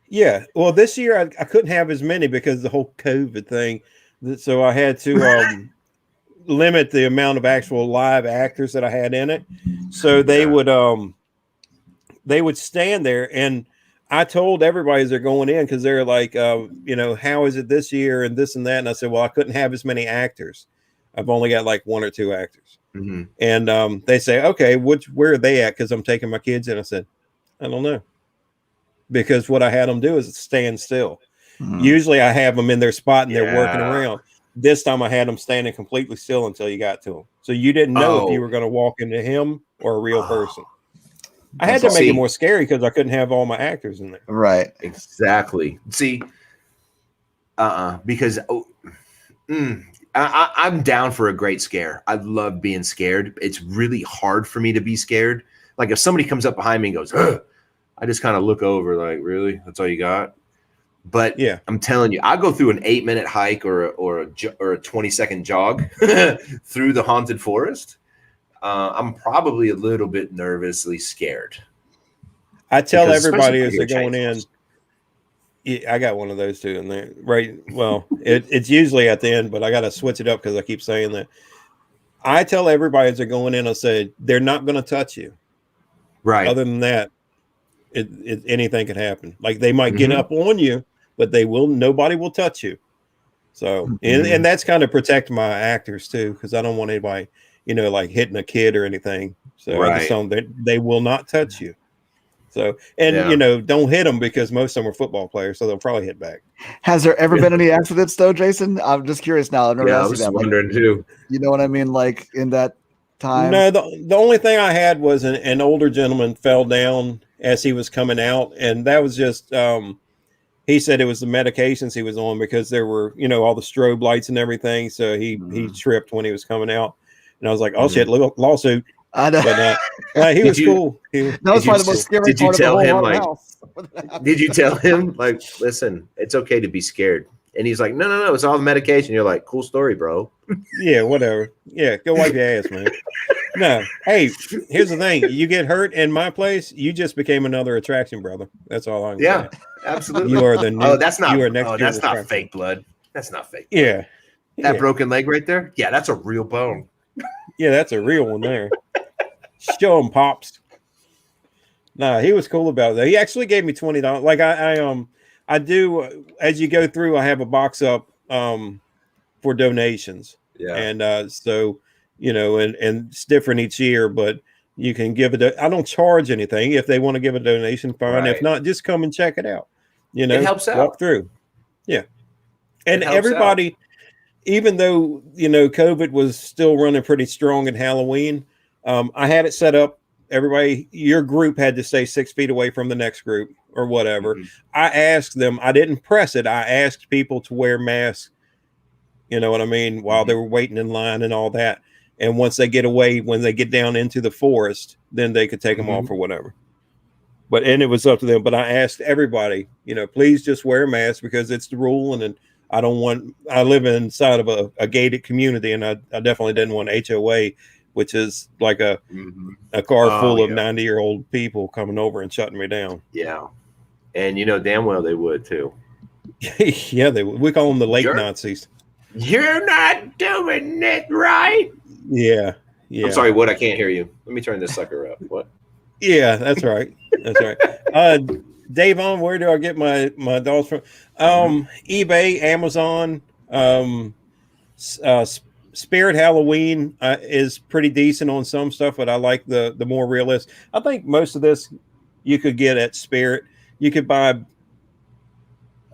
Speaker 2: Yeah. Well, this year I couldn't have as many because of the whole COVID thing. So I had to limit the amount of actual live actors that I had in it. So they would stand there, and I told everybody as they're going in, because they're like, how is it this year and this and that. And I said, well, I couldn't have as many actors. I've only got like 1 or 2 actors. Mm-hmm. And they say, okay, where are they at? Because I'm taking my kids in. I said, I don't know. because what I had them do is stand still.
Speaker 3: Mhm.
Speaker 2: Usually I have them in their spot and they're working around. This time I had them standing completely still until you got to them. So you didn't know if you were going to walk into him or a real person. I had to make it more scary because I couldn't have all my actors in there.
Speaker 3: Right.
Speaker 4: Exactly. See, because I'm down for a great scare. I love being scared. It's really hard for me to be scared. Like if somebody comes up behind me and goes, "Ugh," I just kind of look over like, really? That's all you got? But yeah, I'm telling you, I go through an 8-minute hike or a 20-second jog through the haunted forest. I'm probably a little bit nervously scared.
Speaker 2: I tell everybody as they're going in, I got one of those too in there, right? Well, it's usually at the end, but I got to switch it up because I keep saying that. I tell everybody as they're going in, I say, they're not going to touch you.
Speaker 4: Right.
Speaker 2: Other than that, anything can happen. Like they might get up on you, but nobody will touch you. So, and that's kind of protect my actors too, because I don't want anybody, like hitting a kid or anything. So I just tell them they will not touch you. So, and don't hit them because most of them are football players, so they'll probably hit back.
Speaker 3: Has there ever been any accidents though, Jason? I'm just curious now. I've never asked you that.
Speaker 4: I was wondering too.
Speaker 3: You know what I mean? Like in that time?
Speaker 2: No, the only thing I had was an older gentleman fell down as he was coming out, and that was just he said it was the medications he was on because there were all the strobe lights and everything, so he tripped when he was coming out, and I was like, oh shit, lawsuit.
Speaker 3: I know.
Speaker 2: But he was cool.
Speaker 3: That was probably the most scary part of the whole house.
Speaker 4: Did you tell him like, listen, it's okay to be scared? And he's like, no, it's all the medication. You're like, cool story, bro.
Speaker 2: Yeah, whatever. Yeah, go wipe your ass, man. No, hey, here's the thing: you get hurt in my place, you just became another attraction, brother. That's all I'm saying.
Speaker 4: Absolutely.
Speaker 2: You are the new.
Speaker 4: Oh, that's not.
Speaker 2: You are next
Speaker 4: that's not fake blood. That's not fake.
Speaker 2: Yeah.
Speaker 4: That broken leg right there. Yeah, that's a real bone.
Speaker 2: Yeah, that's a real one there. Show him, pops. Nah, he was cool about that. He actually gave me $20. Like I do as you go through. I have a box up for donations. Yeah, and so and it's different each year, but you can give it. I don't charge anything. If they want to give a donation, fine. If not, just come and check it out.
Speaker 4: It helps out.
Speaker 2: Walk through. Yeah, and everybody, even though COVID was still running pretty strong at Halloween. I had it set up. Everybody, your group had to stay 6 feet away from the next group or whatever. I asked them, I didn't press it. I asked people to wear masks, you know what I mean, while they were waiting in line and all that. And once they get away, when they get down into the forest, then they could take them off or whatever. And it was up to them. But I asked everybody, please just wear a mask because it's the rule. And then I live inside of a gated community, and I definitely didn't want HOA, which is like a car full of 90-year-old people coming over and shutting me down.
Speaker 4: Yeah. And damn well they would too.
Speaker 2: Yeah, they would. We call them the late Nazis.
Speaker 4: You're not doing it right.
Speaker 2: Yeah.
Speaker 4: I'm sorry, what? I can't hear you. Let me turn this sucker up. What?
Speaker 2: Yeah, that's right. That's right. Dave, where do I get my dolls from? eBay, Amazon, Spirit Halloween is pretty decent on some stuff, but I like the more realistic. I think most of this you could get at Spirit. You could buy,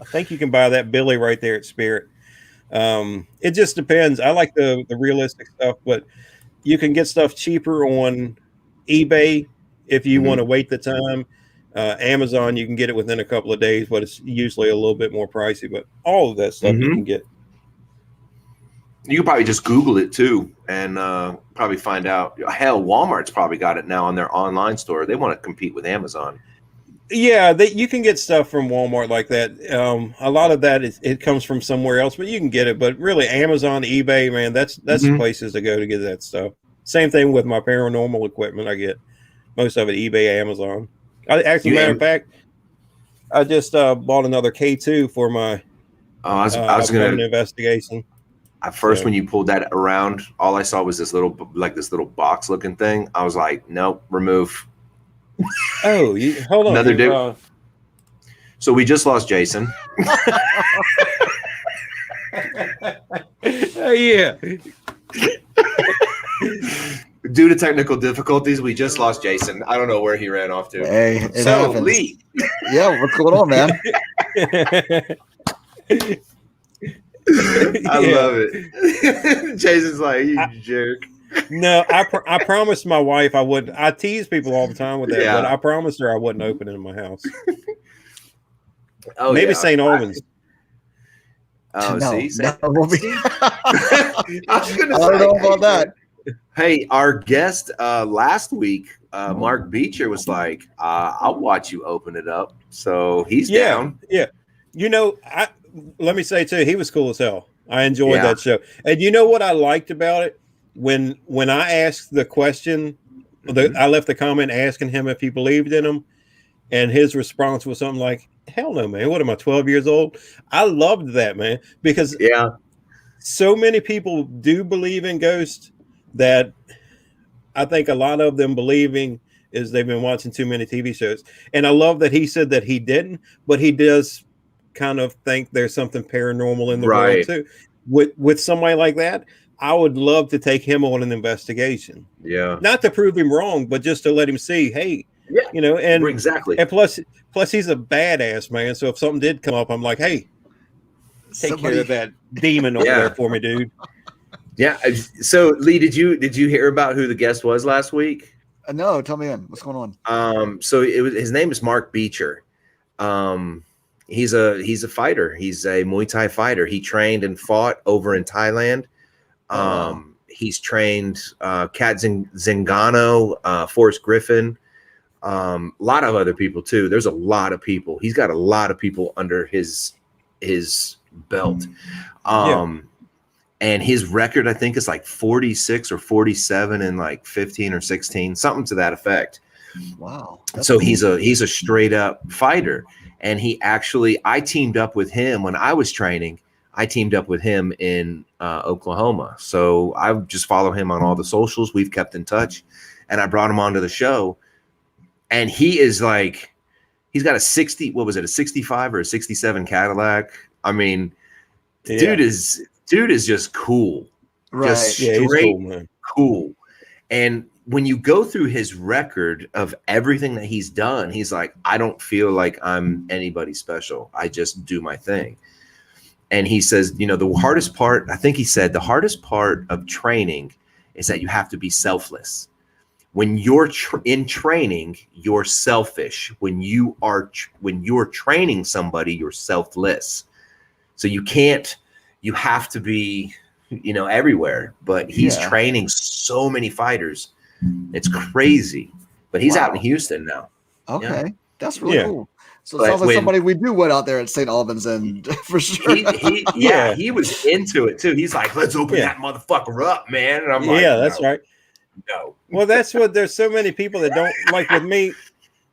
Speaker 2: I think you can buy that Billy right there at Spirit. It just depends. I like the realistic stuff, but you can get stuff cheaper on eBay if you want to wait the time. Amazon, you can get it within a couple of days, but it's usually a little bit more pricey. But all of that stuff you can get.
Speaker 4: You could probably just Google it too, and probably find out. Hell, Walmart's probably got it now on their online store. They want to compete with Amazon.
Speaker 2: Yeah, you can get stuff from Walmart like that. A lot of that it comes from somewhere else, but you can get it. But really, Amazon, eBay, man, that's the places to go to get that stuff. Same thing with my paranormal equipment. I get most of it eBay, Amazon. Matter of fact, I just bought another K2 for my
Speaker 4: I was going to
Speaker 2: investigation.
Speaker 4: At first, when you pulled that around, all I saw was this little box looking thing. I was like, nope, remove.
Speaker 2: Oh, hold on.
Speaker 4: Another dude. So we just lost Jason.
Speaker 2: Oh, yeah.
Speaker 4: Due to technical difficulties, we just lost Jason. I don't know where he ran off to.
Speaker 3: Hey, it
Speaker 4: so,
Speaker 3: happens.
Speaker 4: Lee.
Speaker 3: Yeah, what's going on, man?
Speaker 4: I love it. Jason's like, you jerk.
Speaker 2: No, I promised my wife I wouldn't. I tease people all the time with that,
Speaker 4: Yeah.
Speaker 2: but I promised her I wouldn't open it in my house.
Speaker 4: Oh,
Speaker 2: Maybe
Speaker 4: yeah.
Speaker 2: St. Albans.
Speaker 4: Oh,
Speaker 3: No,
Speaker 4: see?
Speaker 3: no, we'll be-
Speaker 4: I was gonna
Speaker 3: I don't know about that.
Speaker 4: Hey, our guest last week, Mark Beecher, was like, I'll watch you open it up. So he's down.
Speaker 2: Yeah. You know, let me say too, he was cool as hell. I enjoyed
Speaker 4: Yeah.
Speaker 2: that show. And you know what I liked about it? When I asked the question, I left the comment asking him if he believed in him, and his response was something like, hell no, man. What am I, 12 years old? I loved that, man, because so many people do believe in ghosts that I think a lot of them believing is they've been watching too many TV shows. And I love that he said that he didn't, but he does kind of think there's something paranormal in the world too. With somebody like that, I would love to take him on an investigation.
Speaker 4: Yeah.
Speaker 2: Not to prove him wrong, but just to let him see, hey, you know, and
Speaker 4: exactly.
Speaker 2: And plus he's a badass, man. So if something did come up, I'm like, hey, take care of that demon over there for me, dude.
Speaker 4: Yeah. So Lee, did you hear about who the guest was last week?
Speaker 3: No, tell me in. What's going on?
Speaker 4: So his name is Mark Beecher. He's a fighter. He's a Muay Thai fighter. He trained and fought over in Thailand. He's trained Kat Zingano, Forrest Griffin, a lot of other people too. There's a lot of people. He's got a lot of people under his belt. And his record, I think, is like 46 or 47 in like 15 or 16, something to that effect.
Speaker 3: Wow.
Speaker 4: So cool. He's a straight up fighter. And I teamed up with him when I was training. I teamed up with him in Oklahoma. So I just follow him on all the socials. We've kept in touch. And I brought him onto the show. And he is like, he's got a 65 or a 67 Cadillac. I mean, dude is just cool.
Speaker 3: Right.
Speaker 4: Just straight cool. And when you go through his record of everything that he's done, he's like, I don't feel like I'm anybody special. I just do my thing. And he says, you know, the hardest part, I think he said, the hardest part of training is that you have to be selfless. When you're in training, you're selfish. When you're training somebody, you're selfless. So you have to be, you know, everywhere. But he's training so many fighters. It's crazy. But he's out in Houston now.
Speaker 3: Okay. That's really cool. So it sounds like somebody we do went out there at St. Albans, and for sure.
Speaker 4: He was into it too. He's like, let's open that motherfucker up, man. And I'm like,
Speaker 2: that's right.
Speaker 4: No.
Speaker 2: Well, that's what there's so many people that don't like with me.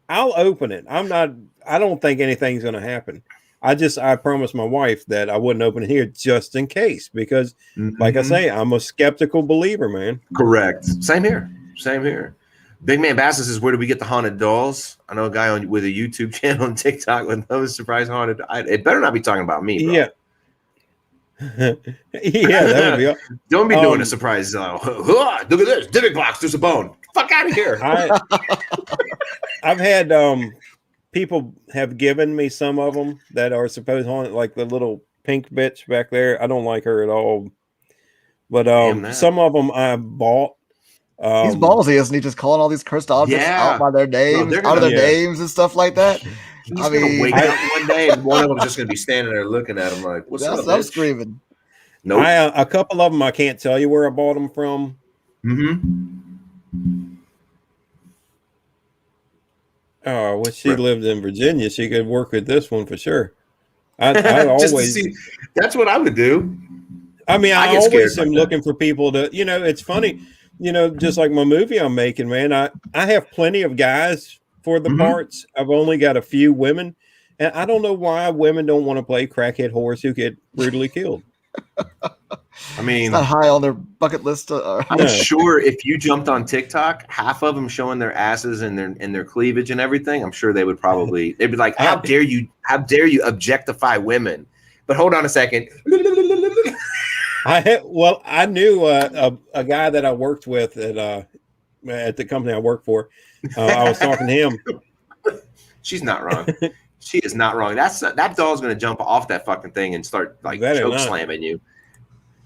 Speaker 2: I'll open it. I don't think anything's going to happen. I promised my wife that I wouldn't open it here just in case, because like I say, I'm a skeptical believer, man.
Speaker 4: Correct. Same here. Big Man Bass says, where do we get the haunted dolls? I know a guy with a YouTube channel on TikTok with those surprise haunted. It better not be talking about me, bro.
Speaker 2: Yeah. That would be.
Speaker 4: Don't be doing a surprise. Look at this. Divot box. There's a bone. Fuck out of here.
Speaker 2: I've had people have given me some of them that are supposed haunted, like the little pink bitch back there. I don't like her at all. But some of them I bought.
Speaker 3: He's ballsy, isn't he? Just calling all these cursed objects out by their names, names and stuff like that.
Speaker 4: He's gonna wake up one day and one of them's just gonna be standing there looking at him like, "What's up?"
Speaker 3: I'm screaming.
Speaker 4: Nope.
Speaker 2: A couple of them I can't tell you where I bought them from. Oh, well, she lived in Virginia. She could work with this one for sure. I always
Speaker 4: that's what I would do.
Speaker 2: I mean, I always am looking for people to, you know, it's funny, you know, just like my movie I'm making, man, I have plenty of guys for the parts. I've only got a few women, and I don't know why women don't want to play crackhead whores who get brutally killed.
Speaker 4: I mean,
Speaker 3: it's not high on their bucket list.
Speaker 4: I'm sure if you jumped on TikTok, half of them showing their asses and their cleavage and everything, I'm sure they'd be like, how dare you objectify women? But hold on a second.
Speaker 2: I knew a guy that I worked with at the company I work for. I was talking to him.
Speaker 4: She's not wrong. She is not wrong. That dog's going to jump off that fucking thing and start like choke slamming you.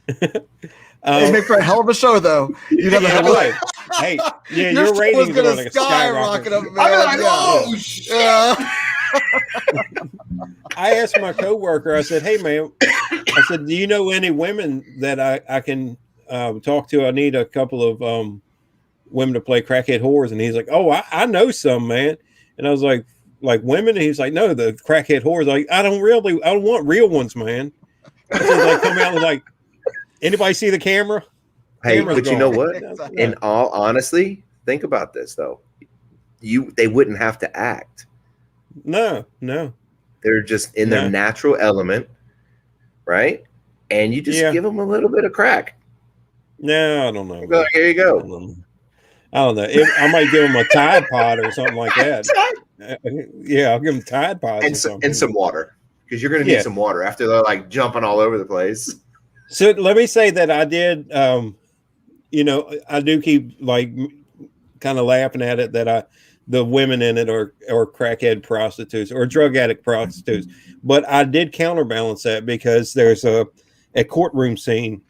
Speaker 3: It'd make for a hell of a show, though. You'd have
Speaker 2: Hey, yeah, your ratings are going to skyrocket up, man.
Speaker 4: I'm like, oh shit!
Speaker 2: I asked my coworker. I said, "Hey, man," I said, "Do you know any women that I can talk to? I need a couple of women to play crackhead whores." And he's like, "Oh, I know some, man." And I was like women? And he's like, "No, the crackhead whores." Like, I don't want real ones, man. So like, come out and like, anybody see the camera?
Speaker 4: Hey,
Speaker 2: Camera's
Speaker 4: but
Speaker 2: gone.
Speaker 4: You know what? In all honesty, think about this though. They wouldn't have to act.
Speaker 2: No.
Speaker 4: They're just in their natural element, right? And you just give them a little bit of crack.
Speaker 2: No, I don't know.
Speaker 4: Here you go.
Speaker 2: I don't know. I might give them a Tide Pod or something like that. Yeah, I'll give them Tide Pods
Speaker 4: and some water, because you're going to need some water after they're like jumping all over the place.
Speaker 2: So let me say that I did, I do keep like kind of laughing at it that the women in it are crackhead prostitutes or drug addict prostitutes, but I did counterbalance that because there's a courtroom scene.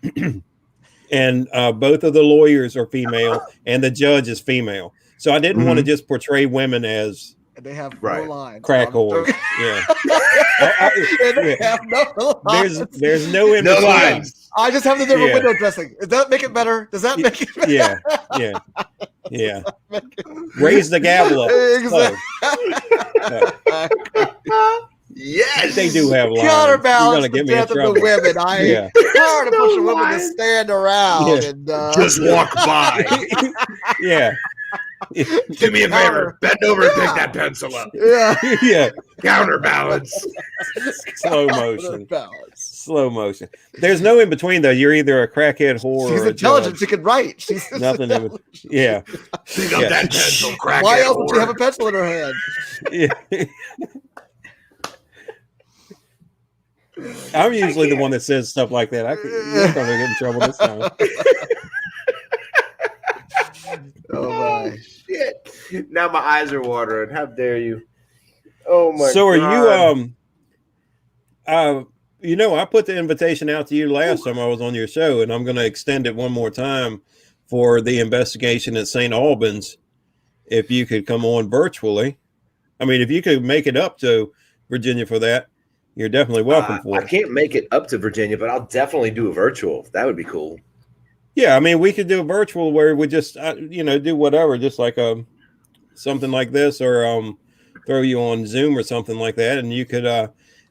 Speaker 2: And both of the lawyers are female and the judge is female. So I didn't want to just portray women as
Speaker 3: they have no lines.
Speaker 2: Crack whores. Yeah.
Speaker 3: They have no lines.
Speaker 2: There's no in between.
Speaker 3: Lines. I just have the different window dressing. Does that make it better? Does that make it better? Yeah. Raise the gavel up. Exactly.
Speaker 4: Yes,
Speaker 2: they do have lines.
Speaker 3: Counterbalance the death of the women. Tired of pushing women to stand around and
Speaker 4: just walk by.
Speaker 2: Yeah.
Speaker 4: Do me a favor, bend over and pick that pencil up.
Speaker 2: Yeah.
Speaker 4: Counterbalance.
Speaker 2: Slow motion. There's no in between though. You're either a crackhead whore.
Speaker 3: She's
Speaker 2: or
Speaker 3: intelligent. She can write. She's
Speaker 2: nothing. Yeah.
Speaker 4: Pick up that pencil, crackhead.
Speaker 3: Why else would she have a pencil in her hand?
Speaker 2: Yeah. I'm usually the one that says stuff like that. You're going to get in trouble this time.
Speaker 4: Oh my shit! Now my eyes are watering. How dare you? Oh my!
Speaker 2: So
Speaker 4: God.
Speaker 2: Are you? I put the invitation out to you last time I was on your show, and I'm going to extend it one more time for the investigation at St. Albans. If you could come on virtually, I mean, if you could make it up to Virginia for that, you're definitely welcome for it.
Speaker 4: I can't make it up to Virginia, but I'll definitely do a virtual. That would be cool.
Speaker 2: Yeah, I mean, we could do a virtual where we just, do whatever, just like something like this, or throw you on Zoom or something like that, and you could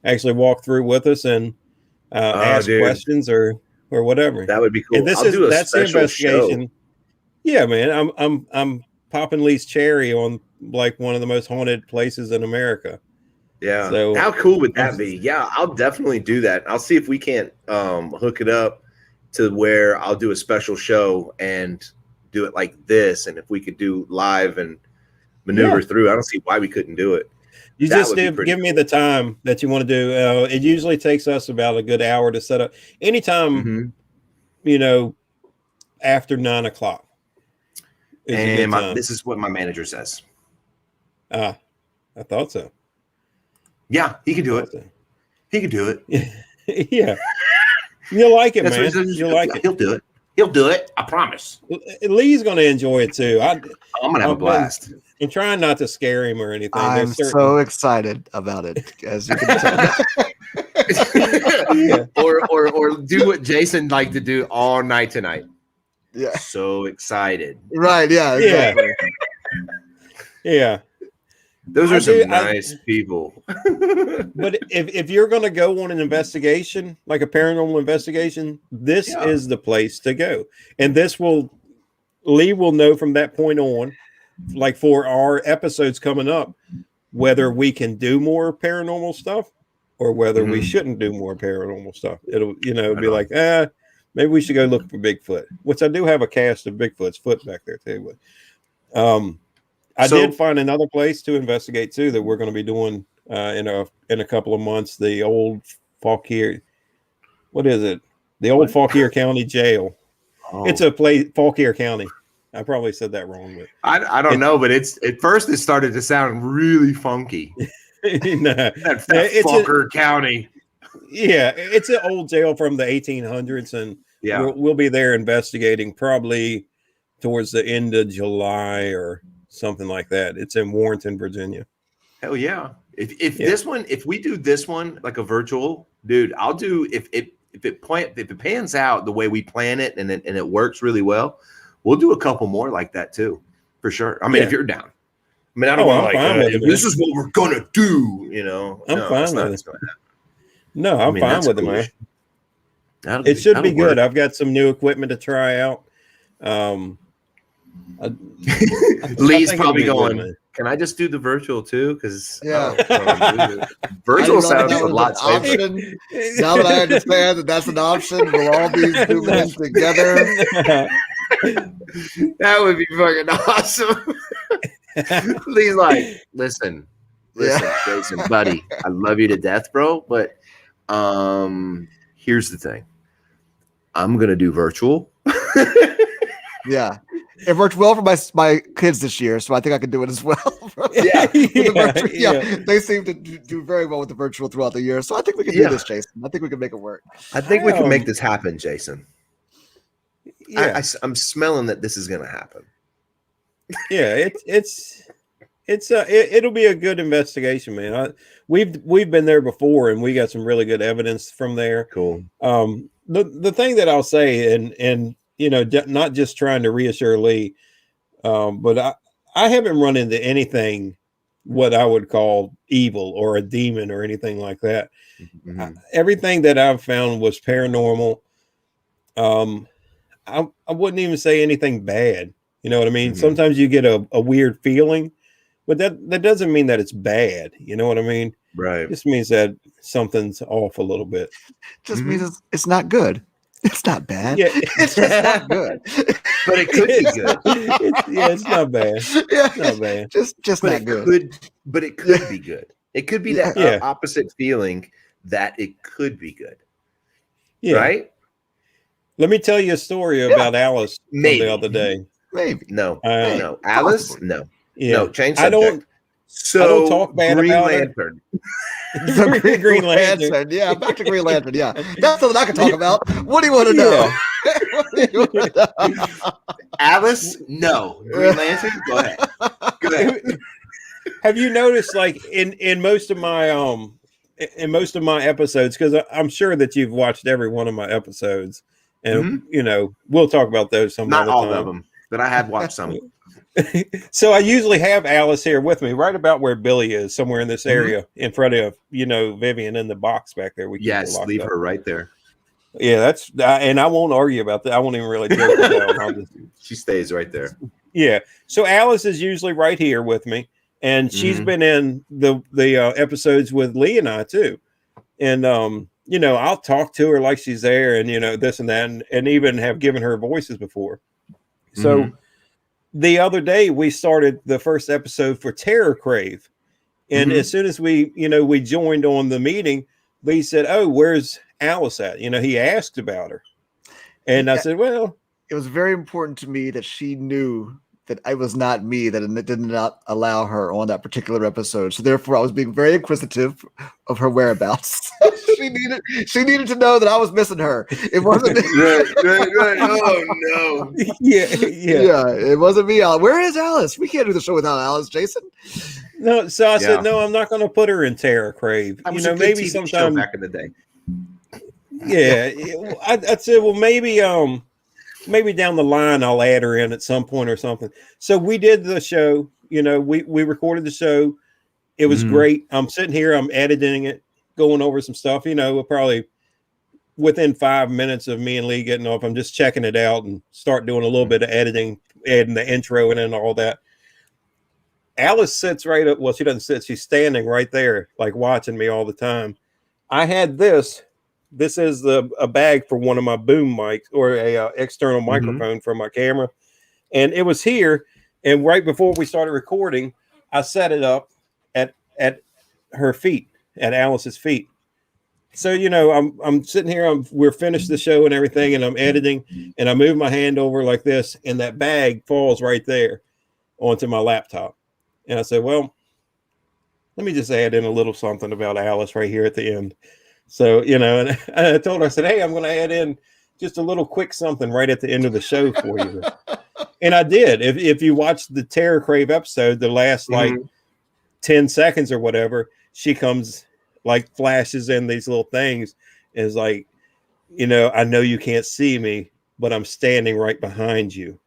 Speaker 2: actually walk through with us and ask questions or whatever.
Speaker 4: That would be cool.
Speaker 2: And that's the investigation. Show. Yeah, man, I'm popping Lee's cherry on like one of the most haunted places in America.
Speaker 4: Yeah. So, how cool would that be? Yeah, I'll definitely do that. I'll see if we can't hook it up to where I'll do a special show and do it like this. And if we could do live and maneuver through, I don't see why we couldn't do it.
Speaker 2: You just give me the time that you want to do. It usually takes us about a good hour to set up. Anytime, after 9 o'clock.
Speaker 4: And this is what my manager says.
Speaker 2: I thought so.
Speaker 4: Yeah, he could do it. He could do it.
Speaker 2: Yeah. You'll like it, man. You'll like it.
Speaker 4: He'll do it. He'll do it. I promise.
Speaker 2: Lee's going to enjoy it too. I'm
Speaker 4: going to have a blast.
Speaker 2: I'm trying not to scare him or anything.
Speaker 3: I'm so excited about it, as you can tell.
Speaker 4: or do what Jason liked to do all night tonight.
Speaker 3: Yeah.
Speaker 4: So excited.
Speaker 3: Right. Yeah. Exactly.
Speaker 2: Yeah.
Speaker 4: Those are some nice people.
Speaker 2: But if you're going to go on an investigation, like a paranormal investigation, this is the place to go. And Lee will know from that point on, like for our episodes coming up, whether we can do more paranormal stuff or whether we shouldn't do more paranormal stuff. It'll, be like, maybe we should go look for Bigfoot, which I do have a cast of Bigfoot's foot back there too. But, I did find another place to investigate too that we're going to be doing in a couple of months. The old Faulkier, what is it? The old Faulkier County Jail.
Speaker 4: Oh.
Speaker 2: It's a place, Faulkier County. I probably said that wrong, but
Speaker 4: I don't know, but it's at first it started to sound really funky. That Faulkier County.
Speaker 2: Yeah, it's an old jail from the 1800s, and we'll be there investigating probably towards the end of July or something like that. It's in Warrenton, Virginia.
Speaker 4: Hell yeah! If we do this one like a virtual, dude, I'll do if it pans out the way we plan it and it works really well, we'll do a couple more like that too, for sure. I mean, if you're down. I mean, I don't want to this is what we're gonna do, you know.
Speaker 2: I'm fine with it. No, I'm fine with it, man. It should be good. I've got some new equipment to try out.
Speaker 4: Lee's probably going, can I just do the virtual too? Because virtual sounds a lot safer.
Speaker 3: Now that I understand that that's an option, we'll all be zooming in together.
Speaker 4: That would be fucking awesome. Lee's like, listen, Jason, buddy, I love you to death, bro. But here's the thing. I'm gonna do virtual.
Speaker 3: Yeah. It worked well for my kids this year, so I think I can do it as well. They seem to do very well with the virtual throughout the year, so I think we can do this, Jason. I think we can make it work.
Speaker 4: I think we can make this happen, Jason. Yeah. I'm smelling that this is going to happen.
Speaker 2: Yeah, it'll be a good investigation, man. We've been there before, and we got some really good evidence from there.
Speaker 4: Cool.
Speaker 2: The thing that I'll say, and you know, not just trying to reassure Lee, but I haven't run into anything what I would call evil or a demon or anything like that. Mm-hmm. Everything that I've found was paranormal. I wouldn't even say anything bad. You know what I mean? Mm-hmm. Sometimes you get a weird feeling, but that doesn't mean that it's bad. You know what I mean?
Speaker 4: Right.
Speaker 2: It just means that something's off a little bit.
Speaker 3: Just means it's not good. It's not bad. Yeah. It's just not good.
Speaker 4: But it could be good.
Speaker 2: It's not bad.
Speaker 3: Yeah.
Speaker 2: It's not bad.
Speaker 3: Just not good.
Speaker 4: But it could be good. It could be that opposite feeling that it could be good. Yeah. Right?
Speaker 2: Let me tell you a story about Alice from the other day.
Speaker 3: Maybe.
Speaker 4: No. Alice? No.
Speaker 2: Yeah.
Speaker 4: No, change subject.
Speaker 2: I don't talk bad
Speaker 4: Green
Speaker 2: about
Speaker 4: Lantern.
Speaker 3: Green Lantern. Yeah, back to Green Lantern. Yeah, that's something I can talk about. What do you want to know?
Speaker 4: Alice? No. Green Lantern? Go ahead.
Speaker 2: Have you noticed, like in most of my episodes, because I'm sure that you've watched every one of my episodes, and you know we'll talk about those some
Speaker 4: not
Speaker 2: other
Speaker 4: all
Speaker 2: time.
Speaker 4: of them, but I have watched some.
Speaker 2: So I usually have Alice here with me, right about where Billy is, somewhere in this area, in front of Vivian in the box back there.
Speaker 4: Leave her right there.
Speaker 2: Yeah, that's and I won't argue about that. I won't even really joke about it.
Speaker 4: She stays right there.
Speaker 2: Yeah. So Alice is usually right here with me, and she's been in the episodes with Lee and I too. And you know, I'll talk to her like she's there, and you know this and that, and even have given her voices before. So. The other day we started the first episode for Terror Crave. And as soon as we joined on the meeting, Lee said, "Oh, where's Alice at?" You know, he asked about her. And I said, well,
Speaker 3: it was very important to me that she knew that it was not me, that it did not allow her on that particular episode. So therefore I was being very inquisitive of her whereabouts. She needed to know that I was missing her. It wasn't
Speaker 4: right. Oh no.
Speaker 2: Yeah.
Speaker 3: It wasn't me. Where is Alice? We can't do the show without Alice, Jason.
Speaker 2: No, so I said, no, I'm not going to put her in Terror Crave.
Speaker 4: You know, maybe sometime back in the day.
Speaker 2: Yeah, I said, well, maybe down the line I'll add her in at some point or something. So we did the show. You know, we recorded the show. It was great. I'm sitting here, I'm editing it, going over some stuff. You know, probably within 5 minutes of me and Lee getting off, I'm just checking it out and start doing a little bit of editing, adding the intro and all that. Alice sits right up. Well, she doesn't sit. She's standing right there, like watching me all the time. I had this. This is a bag for one of my boom mics, or a external microphone for my camera. And it was here. And right before we started recording, I set it up at her feet, at Alice's feet. So, I'm sitting here, we're finished the show and everything, and I'm editing, and I move my hand over like this, and that bag falls right there onto my laptop. And I said, well, let me just add in a little something about Alice right here at the end. So, and I told her, I said, hey, I'm going to add in just a little quick something right at the end of the show for you. And I did. If you watch the Terror Crave episode, the last like 10 seconds or whatever, she comes like flashes in these little things, is like, I know you can't see me, but I'm standing right behind you.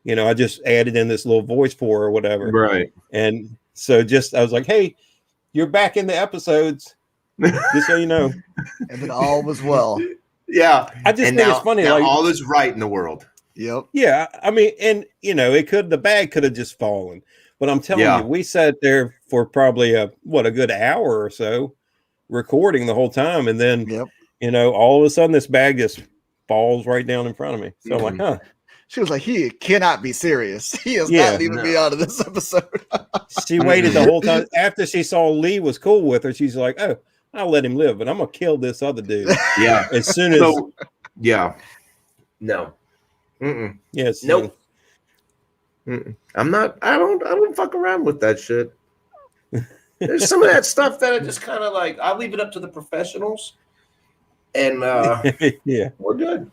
Speaker 2: I just added in this little voice for her or whatever.
Speaker 4: Right.
Speaker 2: And so I was like, hey, you're back in the episodes, just so you know.
Speaker 3: And then all was well.
Speaker 4: Yeah.
Speaker 2: I just think it's funny.
Speaker 4: Now
Speaker 2: like
Speaker 4: all is right in the world.
Speaker 3: Yep.
Speaker 2: Yeah. I mean, and the bag could have just fallen, but I'm telling you, we sat there for probably a good hour or so recording the whole time. And then, all of a sudden this bag just falls right down in front of me. So I'm like, huh.
Speaker 3: She was like, he cannot be serious. He is not leaving me out of this episode.
Speaker 2: She waited the whole time. After she saw Lee was cool with her, she's like, oh, I'll let him live, but I'm going to kill this other dude.
Speaker 4: Yeah.
Speaker 2: As soon as.
Speaker 4: No. Mm-mm.
Speaker 2: Yes.
Speaker 4: Nope. I'm not, I don't fuck around with that shit. There's some of that stuff that I just kind of like, I'll leave it up to the professionals. And we're good.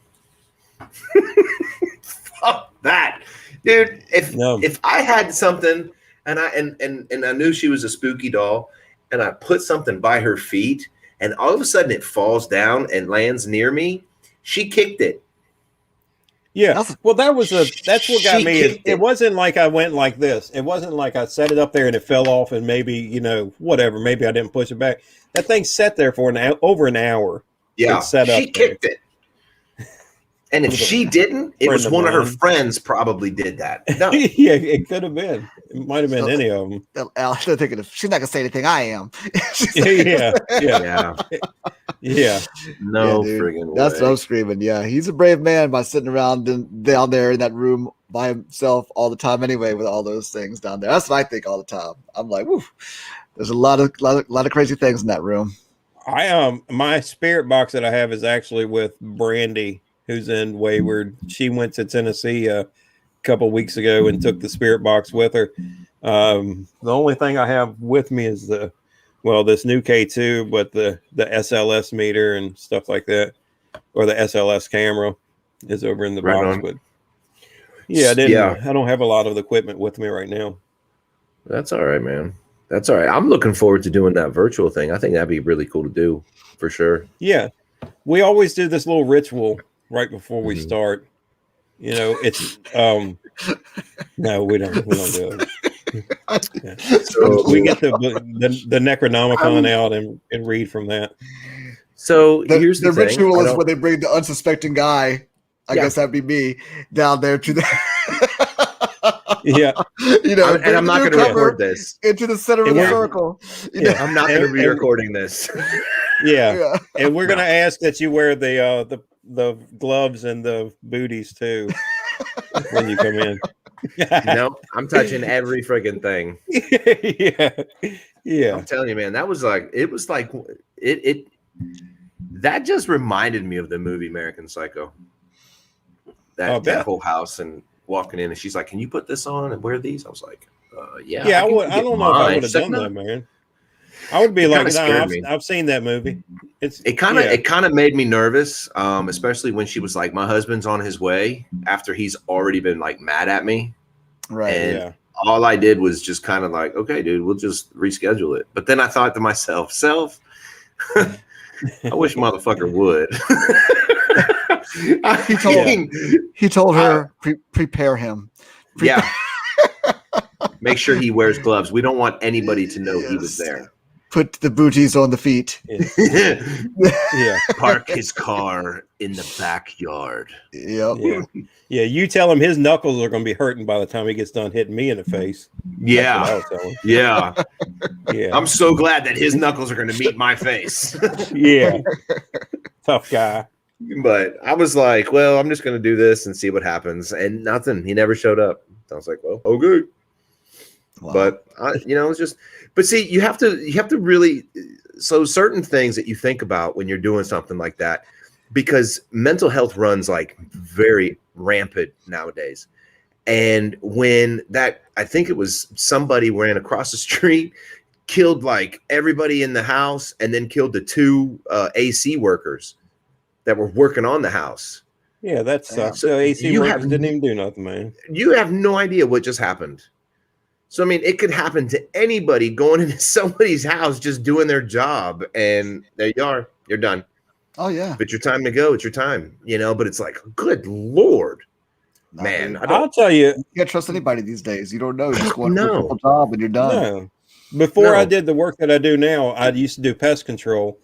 Speaker 4: Fuck that, dude. If I had something and I knew she was a spooky doll, and I put something by her feet, and all of a sudden it falls down and lands near me, she kicked it.
Speaker 2: Yeah. Well, that's what got me. It wasn't like I went like this. It wasn't like I set it up there and it fell off and maybe, whatever. Maybe I didn't push it back. That thing sat there for over an hour.
Speaker 4: Yeah. She kicked it. And if she didn't, it was one of her friends probably did that. No.
Speaker 2: Yeah, it could have been. It might have been any of them.
Speaker 3: I'm still thinking she's not gonna say anything. I am.
Speaker 2: Yeah.
Speaker 4: No friggin' way.
Speaker 3: That's what I'm screaming. Yeah, he's a brave man by sitting around down there in that room by himself all the time. Anyway, with all those things down there, that's what I think all the time. I'm like, woo. There's a lot of crazy things in that room.
Speaker 2: My spirit box that I have is actually with Brandy, who's in Wayward. She went to Tennessee a couple weeks ago and took the spirit box with her. The only thing I have with me is this new K2, but the SLS meter and stuff like that, or the SLS camera is over in the box. But I don't have a lot of the equipment with me right now.
Speaker 4: That's all right, man. That's all right. I'm looking forward to doing that virtual thing. I think that'd be really cool to do for sure.
Speaker 2: Yeah. We always do this little ritual right before we start. It's no, we don't do it. Yeah. So we get the Necronomicon out and read from that.
Speaker 4: So here's the thing.
Speaker 3: Ritual is when they bring the unsuspecting guy. I guess that'd be me down there to the.
Speaker 2: Yeah,
Speaker 4: and I'm not going to record this
Speaker 3: into the center of the circle.
Speaker 4: I'm not going to be recording this.
Speaker 2: Yeah, and we're going to ask that you wear the gloves and the booties too when you come in.
Speaker 4: No, I'm touching every friggin' thing.
Speaker 2: Yeah.
Speaker 4: I'm telling you, man, that was like it. That just reminded me of the movie American Psycho. That whole house and walking in, and she's like, "Can you put this on and wear these?" I was like, "Yeah."
Speaker 2: Yeah, I don't know if I would have done that, man. I would be like, "No, I've seen that movie."
Speaker 4: It kind of made me nervous, especially when she was like, "My husband's on his way," after he's already been like mad at me,
Speaker 3: right?
Speaker 4: And all I did was just kind of like, "Okay, dude, we'll just reschedule it." But then I thought to myself, I wish motherfucker would.
Speaker 3: He told her, prepare him.
Speaker 4: Yeah. Make sure he wears gloves. We don't want anybody to know he was there.
Speaker 3: Put the booties on the feet.
Speaker 2: Yeah.
Speaker 4: Park his car in the backyard.
Speaker 3: Yep.
Speaker 2: Yeah. You tell him his knuckles are going to be hurting by the time he gets done hitting me in the face.
Speaker 4: Yeah. Yeah.
Speaker 2: Yeah.
Speaker 4: I'm so glad that his knuckles are going to meet my face.
Speaker 2: Yeah. Tough guy. But
Speaker 4: I was like, well, I'm just going to do this and see what happens. And nothing. He never showed up. I was like, well, okay. Wow. But it's just. But see, you have to really. so certain things that you think about when you're doing something like that, because mental health runs like very rampant nowadays. And when that, I think it was somebody ran across the street, killed like everybody in the house, and then killed the 2 AC workers that were working on the house.
Speaker 2: Yeah, that sucks.
Speaker 4: So
Speaker 2: So AC workers didn't even do nothing, man.
Speaker 4: You have no idea what just happened. So, I mean, it could happen to anybody going into somebody's house, just doing their job, and there you are, you're done.
Speaker 3: Oh yeah.
Speaker 4: If it's your time to go, it's your time, but it's like, good Lord, man.
Speaker 2: I'll tell you.
Speaker 3: You can't trust anybody these days. You don't know. You're just going to a job and you're done.
Speaker 2: No. Before I did the work that I do now, I used to do pest control,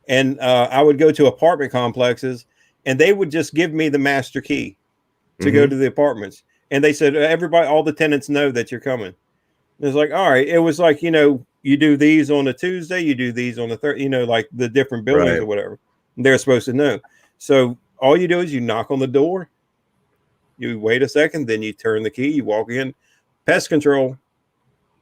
Speaker 2: and I would go to apartment complexes, and they would just give me the master key to go to the apartments. And they said, all the tenants know that you're coming. It was like, all right. It was like, you do these on a Tuesday, you do these on the third, like the different buildings or whatever. They're supposed to know. So all you do is you knock on the door, you wait a second, then you turn the key, you walk in, pest control,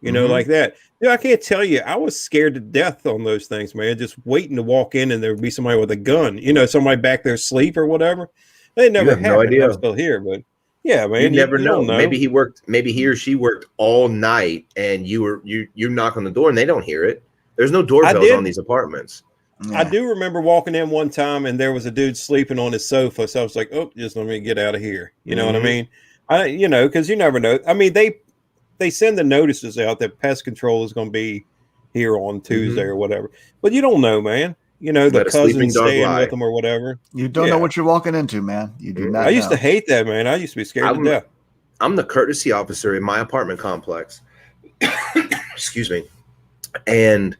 Speaker 2: like that. I can't tell you, I was scared to death on those things, man. Just waiting to walk in and there would be somebody with a gun, somebody back there asleep or whatever. They never happened. No idea. I'm still here, but yeah, man. You never know.
Speaker 4: Maybe he or she worked all night, and you knock on the door and they don't hear it. There's no doorbells on these apartments.
Speaker 2: Yeah. I do remember walking in one time and there was a dude sleeping on his sofa. So I was like, oh, just let me get out of here. You know what I mean? Because you never know. I mean, they send the notices out that pest control is going to be here on Tuesday or whatever, but you don't know, man. The cousin staying with them or whatever.
Speaker 3: You don't know what you're walking into, man. You do not.
Speaker 2: I used to hate that, man. I used to be scared to death.
Speaker 4: I'm the courtesy officer in my apartment complex. Excuse me. And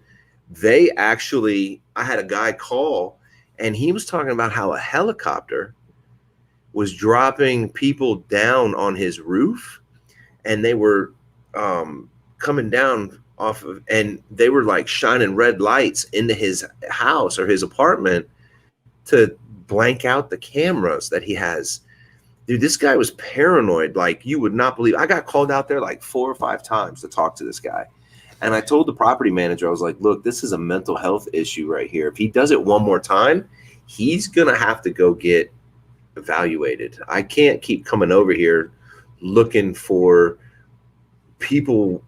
Speaker 4: I had a guy call, and he was talking about how a helicopter was dropping people down on his roof, and they were coming down off of, and they were like shining red lights into his house or his apartment to blank out the cameras that he has. Dude, this guy was paranoid. Like, you would not believe. I got called out there like 4 or 5 times to talk to this guy. And I told the property manager, I was like, look, this is a mental health issue right here. If he does it one more time, he's going to have to go get evaluated. I can't keep coming over looking for people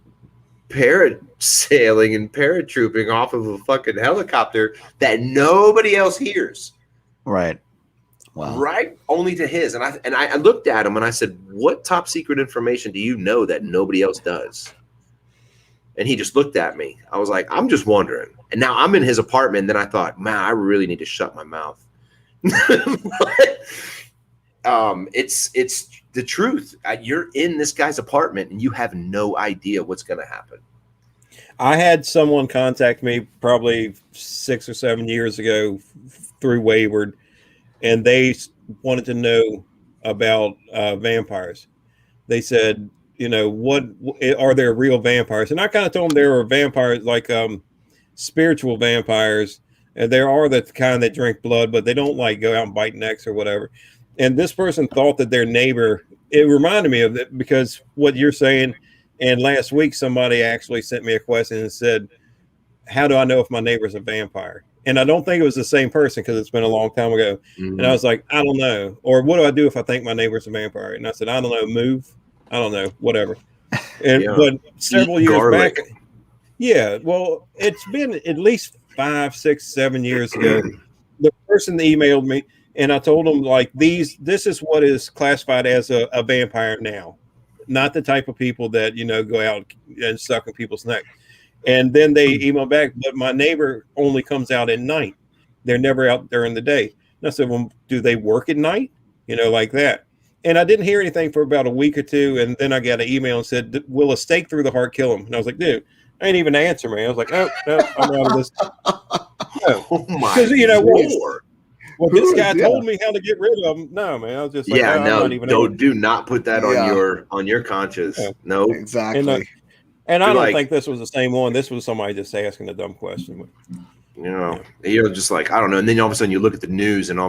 Speaker 4: parasailing and paratrooping off of a fucking helicopter that nobody else hears.
Speaker 3: Right. Wow.
Speaker 4: Right? Only to his. And I looked at him and I said, what top secret information do you know that nobody else does? And he just looked at me. I was like, I'm just wondering. And now I'm in his apartment. And then I thought, man, I really need to shut my mouth. It's the truth. You're in this guy's apartment and you have no idea what's going to happen.
Speaker 2: I had someone contact me probably 6 or 7 years ago through Wayward, and they wanted to know about vampires. They said, what are there real vampires? And I kind of told them there were vampires, like spiritual vampires, and there are the kind that drink blood, but they don't like go out and bite necks or whatever. And this person thought that their neighbor, it reminded me of it because what you're saying. And last week, somebody actually sent me a question and said, how do I know if my neighbor's a vampire? And I don't think it was the same person because it's been a long time ago. And I was like, I don't know. Or what do I do if I think my neighbor's a vampire? And I said, I don't know, move. I don't know, whatever. And but several years back, well, it's been at least 5, 6, 7 years ago. The person emailed me and I told them like this is what is classified as a vampire now. Not the type of people that, go out and suck in people's neck. And then they email back, but my neighbor only comes out at night. They're never out during the day. And I said, well, do they work at night? Like that. And I didn't hear anything for about a week or two. And then I got an email and said, will a stake through the heart kill him? And I was like, dude, I ain't even answer, man. I was like, oh, no, I'm out of this. No.
Speaker 4: Oh my Lord.
Speaker 2: Well, this guy told me how to get rid of them. No, man. I was just like,
Speaker 4: do not put that on your conscience. Yeah. No,
Speaker 3: exactly.
Speaker 2: And I don't think this was the same one. This was somebody just asking a dumb question.
Speaker 4: You're just like, I don't know. And then all of a sudden you look at the news and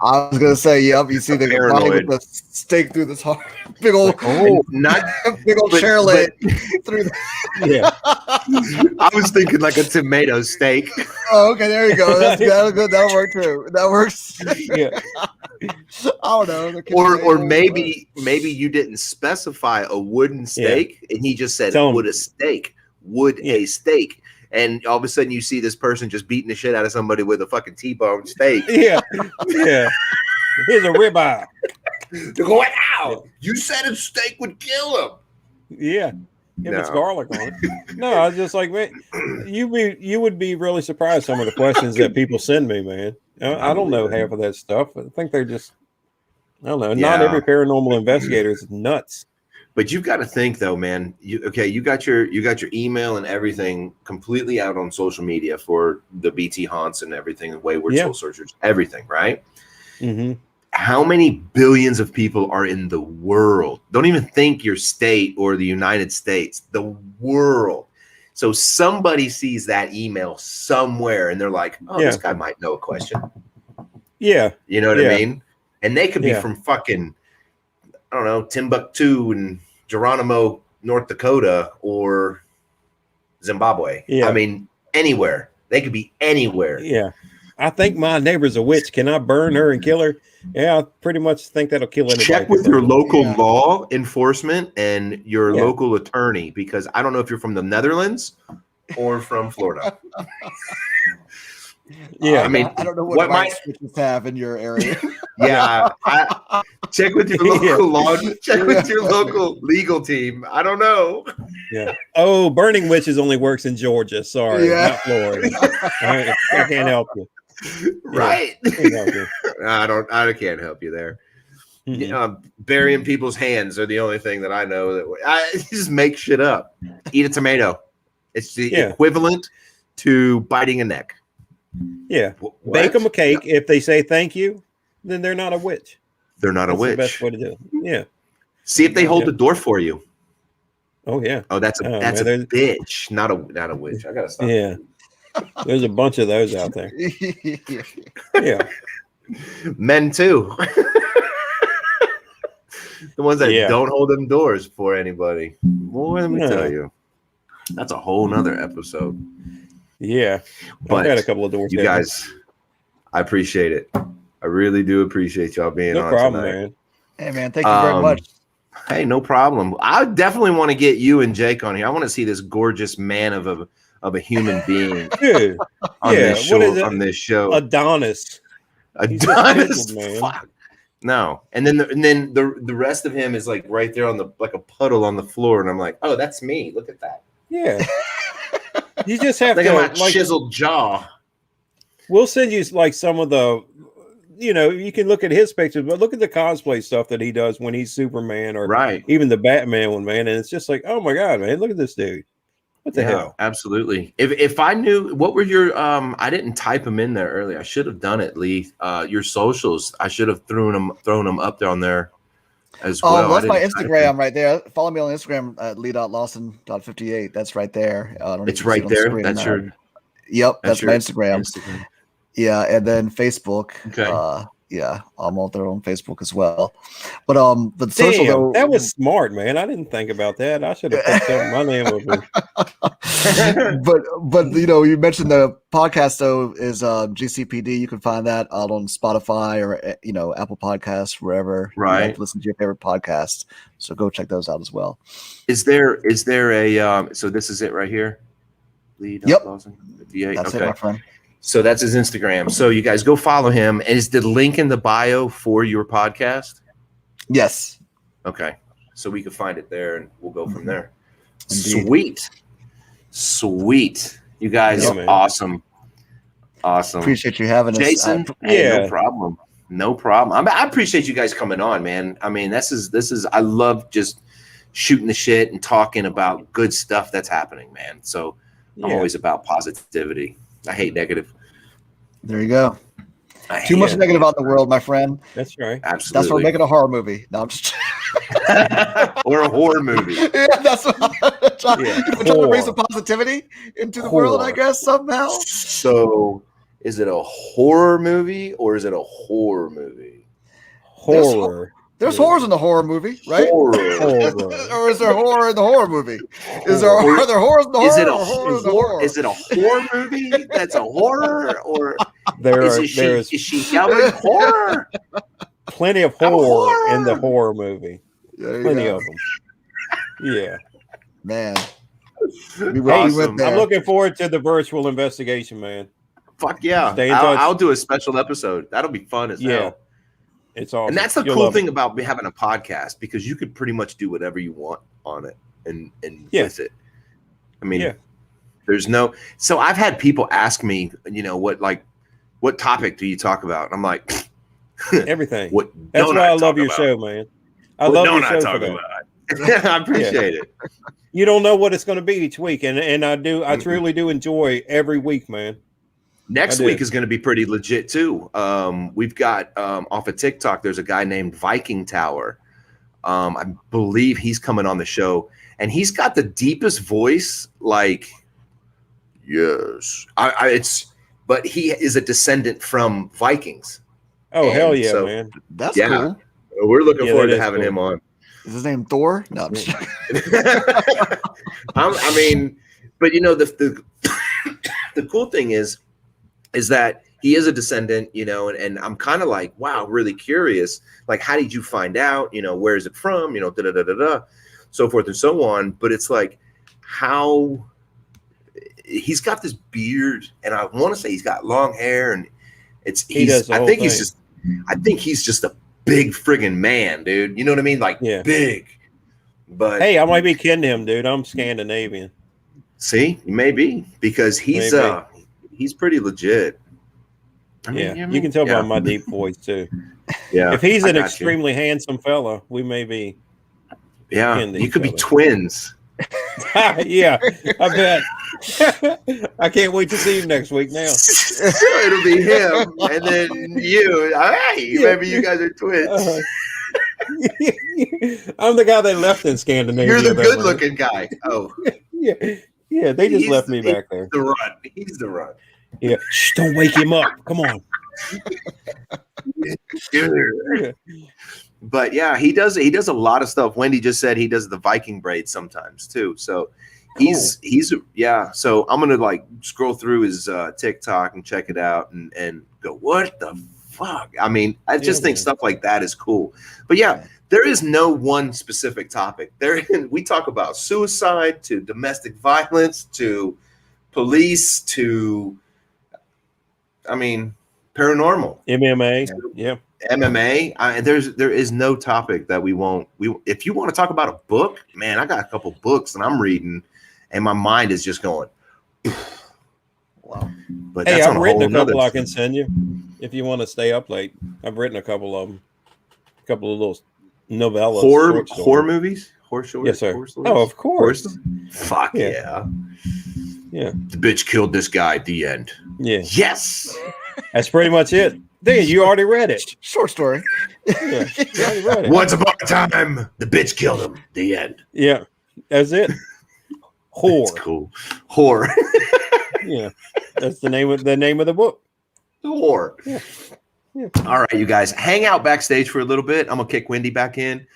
Speaker 3: I was gonna say, yep. You see the body with the stake through this heart, big old, big old chair leg through.
Speaker 4: I was thinking like a tomato steak.
Speaker 3: Oh, okay, there you go. That's good. That'll work too. That works.
Speaker 2: Yeah.
Speaker 3: I don't know.
Speaker 4: Or maybe you didn't specify a wooden steak, and he just said would a steak, a steak. And all of a sudden, you see this person just beating the shit out of somebody with a fucking T-bone steak.
Speaker 2: Yeah. Here's a ribeye.
Speaker 4: They're going, ow! You said a steak would kill him.
Speaker 2: Yeah. If it's garlic on it. No, I was just like, man, you would be really surprised some of the questions that people send me, man. I don't know half of that stuff. I think they're just, I don't know. Not every paranormal investigator is nuts.
Speaker 4: But you've got to think though, man. You got your email and everything completely out on social media for the BT haunts and everything, the Wayward Soul Searchers, everything, right?
Speaker 2: Mm-hmm.
Speaker 4: How many billions of people are in the world? Don't even think your state or the United States, the world. So somebody sees that email somewhere and they're like, oh, this guy might know a question.
Speaker 2: Yeah.
Speaker 4: You know what I mean? And they could be from fucking, I don't know, Timbuktu and Geronimo, North Dakota, or Zimbabwe. Yeah. I mean, anywhere. They could be anywhere.
Speaker 2: Yeah. I think my neighbor's a witch. Can I burn her and kill her? Yeah, I pretty much think that'll kill anybody.
Speaker 4: Check with your local law enforcement and your local attorney, because I don't know if you're from the Netherlands or from Florida.
Speaker 3: Yeah, I mean, I don't know what rights switches have in your area.
Speaker 4: Check with your local law. Check with your local legal team. I don't know.
Speaker 2: Yeah. Oh, burning witches only works in Georgia. Sorry, not Florida. I can't help you.
Speaker 4: Right.
Speaker 2: Yeah,
Speaker 4: I can't help you there. Mm-hmm. Burying people's hands are the only thing that I know that I just make shit up. Eat a tomato. It's the equivalent to biting a neck.
Speaker 2: Yeah. What? Bake them a cake. Yeah. If they say thank you, then they're not a witch.
Speaker 4: They're not a witch.
Speaker 2: The best way to do it. Yeah.
Speaker 4: See if they hold the door for you.
Speaker 2: Oh yeah.
Speaker 4: Oh, that's a bitch, not a witch. I gotta stop.
Speaker 2: Yeah. There's a bunch of those out there. Yeah.
Speaker 4: Men too. The ones that don't hold them doors for anybody. Boy, let me tell you. That's a whole nother episode.
Speaker 2: Yeah.
Speaker 4: But
Speaker 2: I've had a couple of doors.
Speaker 4: You guys, I appreciate it. I really do appreciate y'all being on
Speaker 2: problem,
Speaker 4: tonight.
Speaker 2: Man.
Speaker 3: Hey man, thank you very much.
Speaker 4: Hey, no problem. I definitely want to get you and Jake on here. I want to see this gorgeous man of a human being on this show.
Speaker 2: Adonis.
Speaker 4: Adonis, man. Fuck. No, and then the rest of him is like right there on like a puddle on the floor, and I'm like, oh, that's me. Look at that.
Speaker 2: Yeah. You just have
Speaker 4: to my chiseled jaw.
Speaker 2: We'll send you like some of the, you can look at his pictures, but look at the cosplay stuff that he does when he's Superman or even the Batman one, man. And it's just like, oh my God, man, look at this dude. What the hell?
Speaker 4: Absolutely. If I knew what were your I didn't type them in there earlier. I should have done it, Lee. Your socials. I should have thrown them up there on there as well.
Speaker 3: Oh, that's my Instagram right there. Follow me on Instagram at lee.lawson.58. That's right there.
Speaker 4: It's right there. That's your.
Speaker 3: Yep, that's my Instagram. Yeah, and then Facebook.
Speaker 4: Okay.
Speaker 3: Yeah, I'm out there on Facebook as well. But social though,
Speaker 2: that was smart, man. I didn't think about that. I should have put my name over.
Speaker 3: But you mentioned the podcast though is GCPD. You can find that out on Spotify or Apple Podcasts, wherever you listen to your favorite podcast. So go check those out as well.
Speaker 4: Is there a so this is it right here?
Speaker 3: Yep. That's it, my friend.
Speaker 4: So that's his Instagram. So you guys go follow him. And is the link in the bio for your podcast?
Speaker 3: Yes.
Speaker 4: Okay. So we can find it there and we'll go from there.
Speaker 3: Indeed.
Speaker 4: Sweet. You guys are awesome. Awesome.
Speaker 3: Appreciate you having us.
Speaker 4: Jason, no problem. No problem. I appreciate you guys coming on, man. I mean, this is I love just shooting the shit and talking about good stuff that's happening, man. So I'm always about positivity. I hate negative.
Speaker 3: There you go. Too much negative out in the world, my friend.
Speaker 2: That's right.
Speaker 4: Absolutely.
Speaker 3: That's why we're making a horror movie. No, I'm just
Speaker 4: or a horror movie.
Speaker 3: Yeah, that's what I'm trying to bring some positivity into the world, I guess, somehow.
Speaker 4: So Is it a horror movie or is it a horror movie?
Speaker 2: Horror.
Speaker 3: There's horrors in the horror movie, right?
Speaker 4: Horror.
Speaker 3: Or is there horror in the horror movie? Are there horrors in the horror?
Speaker 4: Is it a horror movie that's a horror, or is she yelling horror?
Speaker 2: Plenty of horror in the horror movie. Plenty of them. Yeah,
Speaker 3: man.
Speaker 4: Awesome.
Speaker 2: I'm looking forward to the virtual investigation, man.
Speaker 4: Fuck yeah! I'll do a special episode. That'll be fun as hell. It's awesome. And that's the cool thing about having a podcast, because you could pretty much do whatever you want on it and with it. I mean, there's no. So I've had people ask me, what topic do you talk about? And I'm like,
Speaker 2: everything. That's why I love your show, man. I love your show for that.
Speaker 4: I appreciate it.
Speaker 2: You don't know what it's going to be each week, and I do. I truly do enjoy every week, man.
Speaker 4: Next week is going to be pretty legit too. We've got off of TikTok, there's a guy named Viking Tower. I believe he's coming on the show, and he's got the deepest voice. Like, yes, but he is a descendant from Vikings.
Speaker 2: Oh, hell yeah, so, man!
Speaker 3: That's cool.
Speaker 4: We're looking forward to having him on.
Speaker 3: Is his name Thor? No, I'm just joking.
Speaker 4: I mean, but the cool thing is that he is a descendant, and I'm kind of like, wow, really curious. Like, how did you find out? Where is it from? So forth and so on. But it's like, how he's got this beard, and I want to say he's got long hair, and I think he's just a big friggin' man, dude. You know what I mean? Like, big. But
Speaker 2: hey, I might be kidding him, dude. I'm Scandinavian.
Speaker 4: See, you may be, because he's pretty legit. I mean,
Speaker 2: you can tell by my deep voice too.
Speaker 4: Yeah.
Speaker 2: If he's an extremely handsome fella, we may be.
Speaker 4: Yeah, you could be twins.
Speaker 2: Yeah, I bet. I can't wait to see him next week now.
Speaker 4: It'll be him, and then you. Hey, maybe you guys are twins.
Speaker 2: I'm the guy they left in Scandinavia.
Speaker 4: You're the good-looking guy. Oh,
Speaker 2: yeah. They just left me back there.
Speaker 4: He's the run.
Speaker 2: Yeah. Shh, don't wake him up. Come on.
Speaker 4: But yeah, he does a lot of stuff. Wendy just said he does the Viking braids sometimes too. So he's so I'm gonna scroll through his TikTok and check it out and go, what the fuck? I mean, I just think stuff like that is cool. But yeah, there is no one specific topic. We talk about suicide to domestic violence to police to, paranormal,
Speaker 2: MMA,
Speaker 4: MMA. There is no topic that we won't. If you want to talk about a book, man, I got a couple books and I'm reading, and my mind is just going. Wow. But
Speaker 2: hey, I've written a couple I can send you if you want to stay up late. I've written a couple of them, a couple of little novellas,
Speaker 4: horror movies, horror shorts.
Speaker 2: Yes, sir. Oh, of course.
Speaker 4: Fuck yeah. Yeah. The bitch killed this guy at the end.
Speaker 2: Yeah.
Speaker 4: Yes.
Speaker 2: That's pretty much it. There, you already read it.
Speaker 3: Short story.
Speaker 2: Yeah. You already read it.
Speaker 4: Once upon a time, the bitch killed him. The end.
Speaker 2: Yeah. That's it. Whore.
Speaker 4: That's cool. Whore.
Speaker 2: Yeah. That's the name of the book.
Speaker 4: Whore.
Speaker 2: Yeah. Yeah.
Speaker 4: All right, you guys, hang out backstage for a little bit. I'm gonna kick Wendy back in.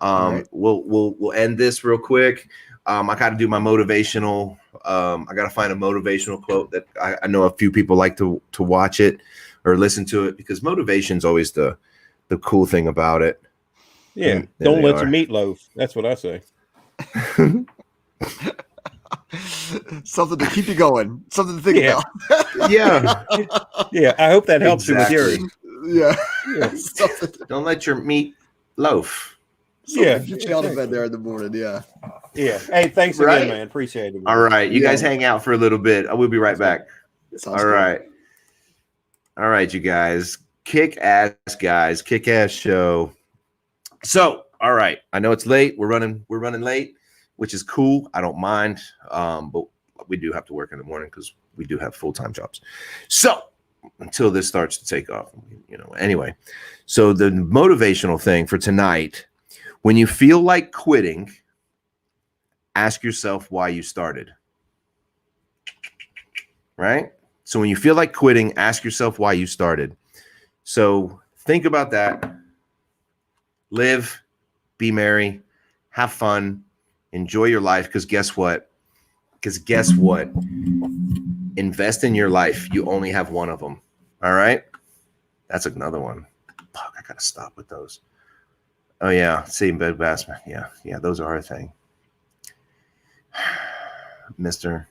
Speaker 4: Right. We'll end this real quick. I got to do my motivational. I got to find a motivational quote that I know a few people like to watch it or listen to it, because motivation is always the cool thing about it.
Speaker 2: Yeah, don't let your meatloaf. That's what I say.
Speaker 3: Something to keep you going. Something to think about.
Speaker 4: Yeah.
Speaker 2: I hope that helps you with yours.
Speaker 3: Yeah.
Speaker 4: Don't let your meat loaf.
Speaker 3: Get you out of bed there in the morning. Yeah.
Speaker 2: Hey, thanks again, man. Appreciate it.
Speaker 4: All right. You guys hang out for a little bit. I will be right back. All right. All right, you guys. Kick ass guys. Kick ass show. So, all right. I know it's late. We're running late, which is cool. I don't mind. But we do have to work in the morning because we do have full-time jobs. So until this starts to take off, anyway. So the motivational thing for tonight, when you feel like quitting, ask yourself why you started. Right? So when you feel like quitting, ask yourself why you started. So think about that. Live, be merry, have fun, enjoy your life. Because guess what? Invest in your life. You only have one of them. All right. That's another one. Fuck, I gotta stop with those. Oh yeah, same bed batsman. Yeah, those are a thing. Mister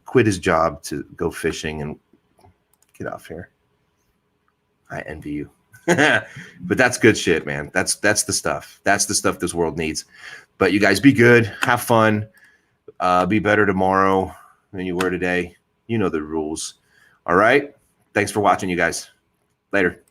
Speaker 4: quit his job to go fishing and get off here. I envy you. But that's good shit, man. That's the stuff. That's the stuff this world needs. But you guys be good, have fun, be better tomorrow than you were today. You know the rules. All right. Thanks for watching, you guys. Later.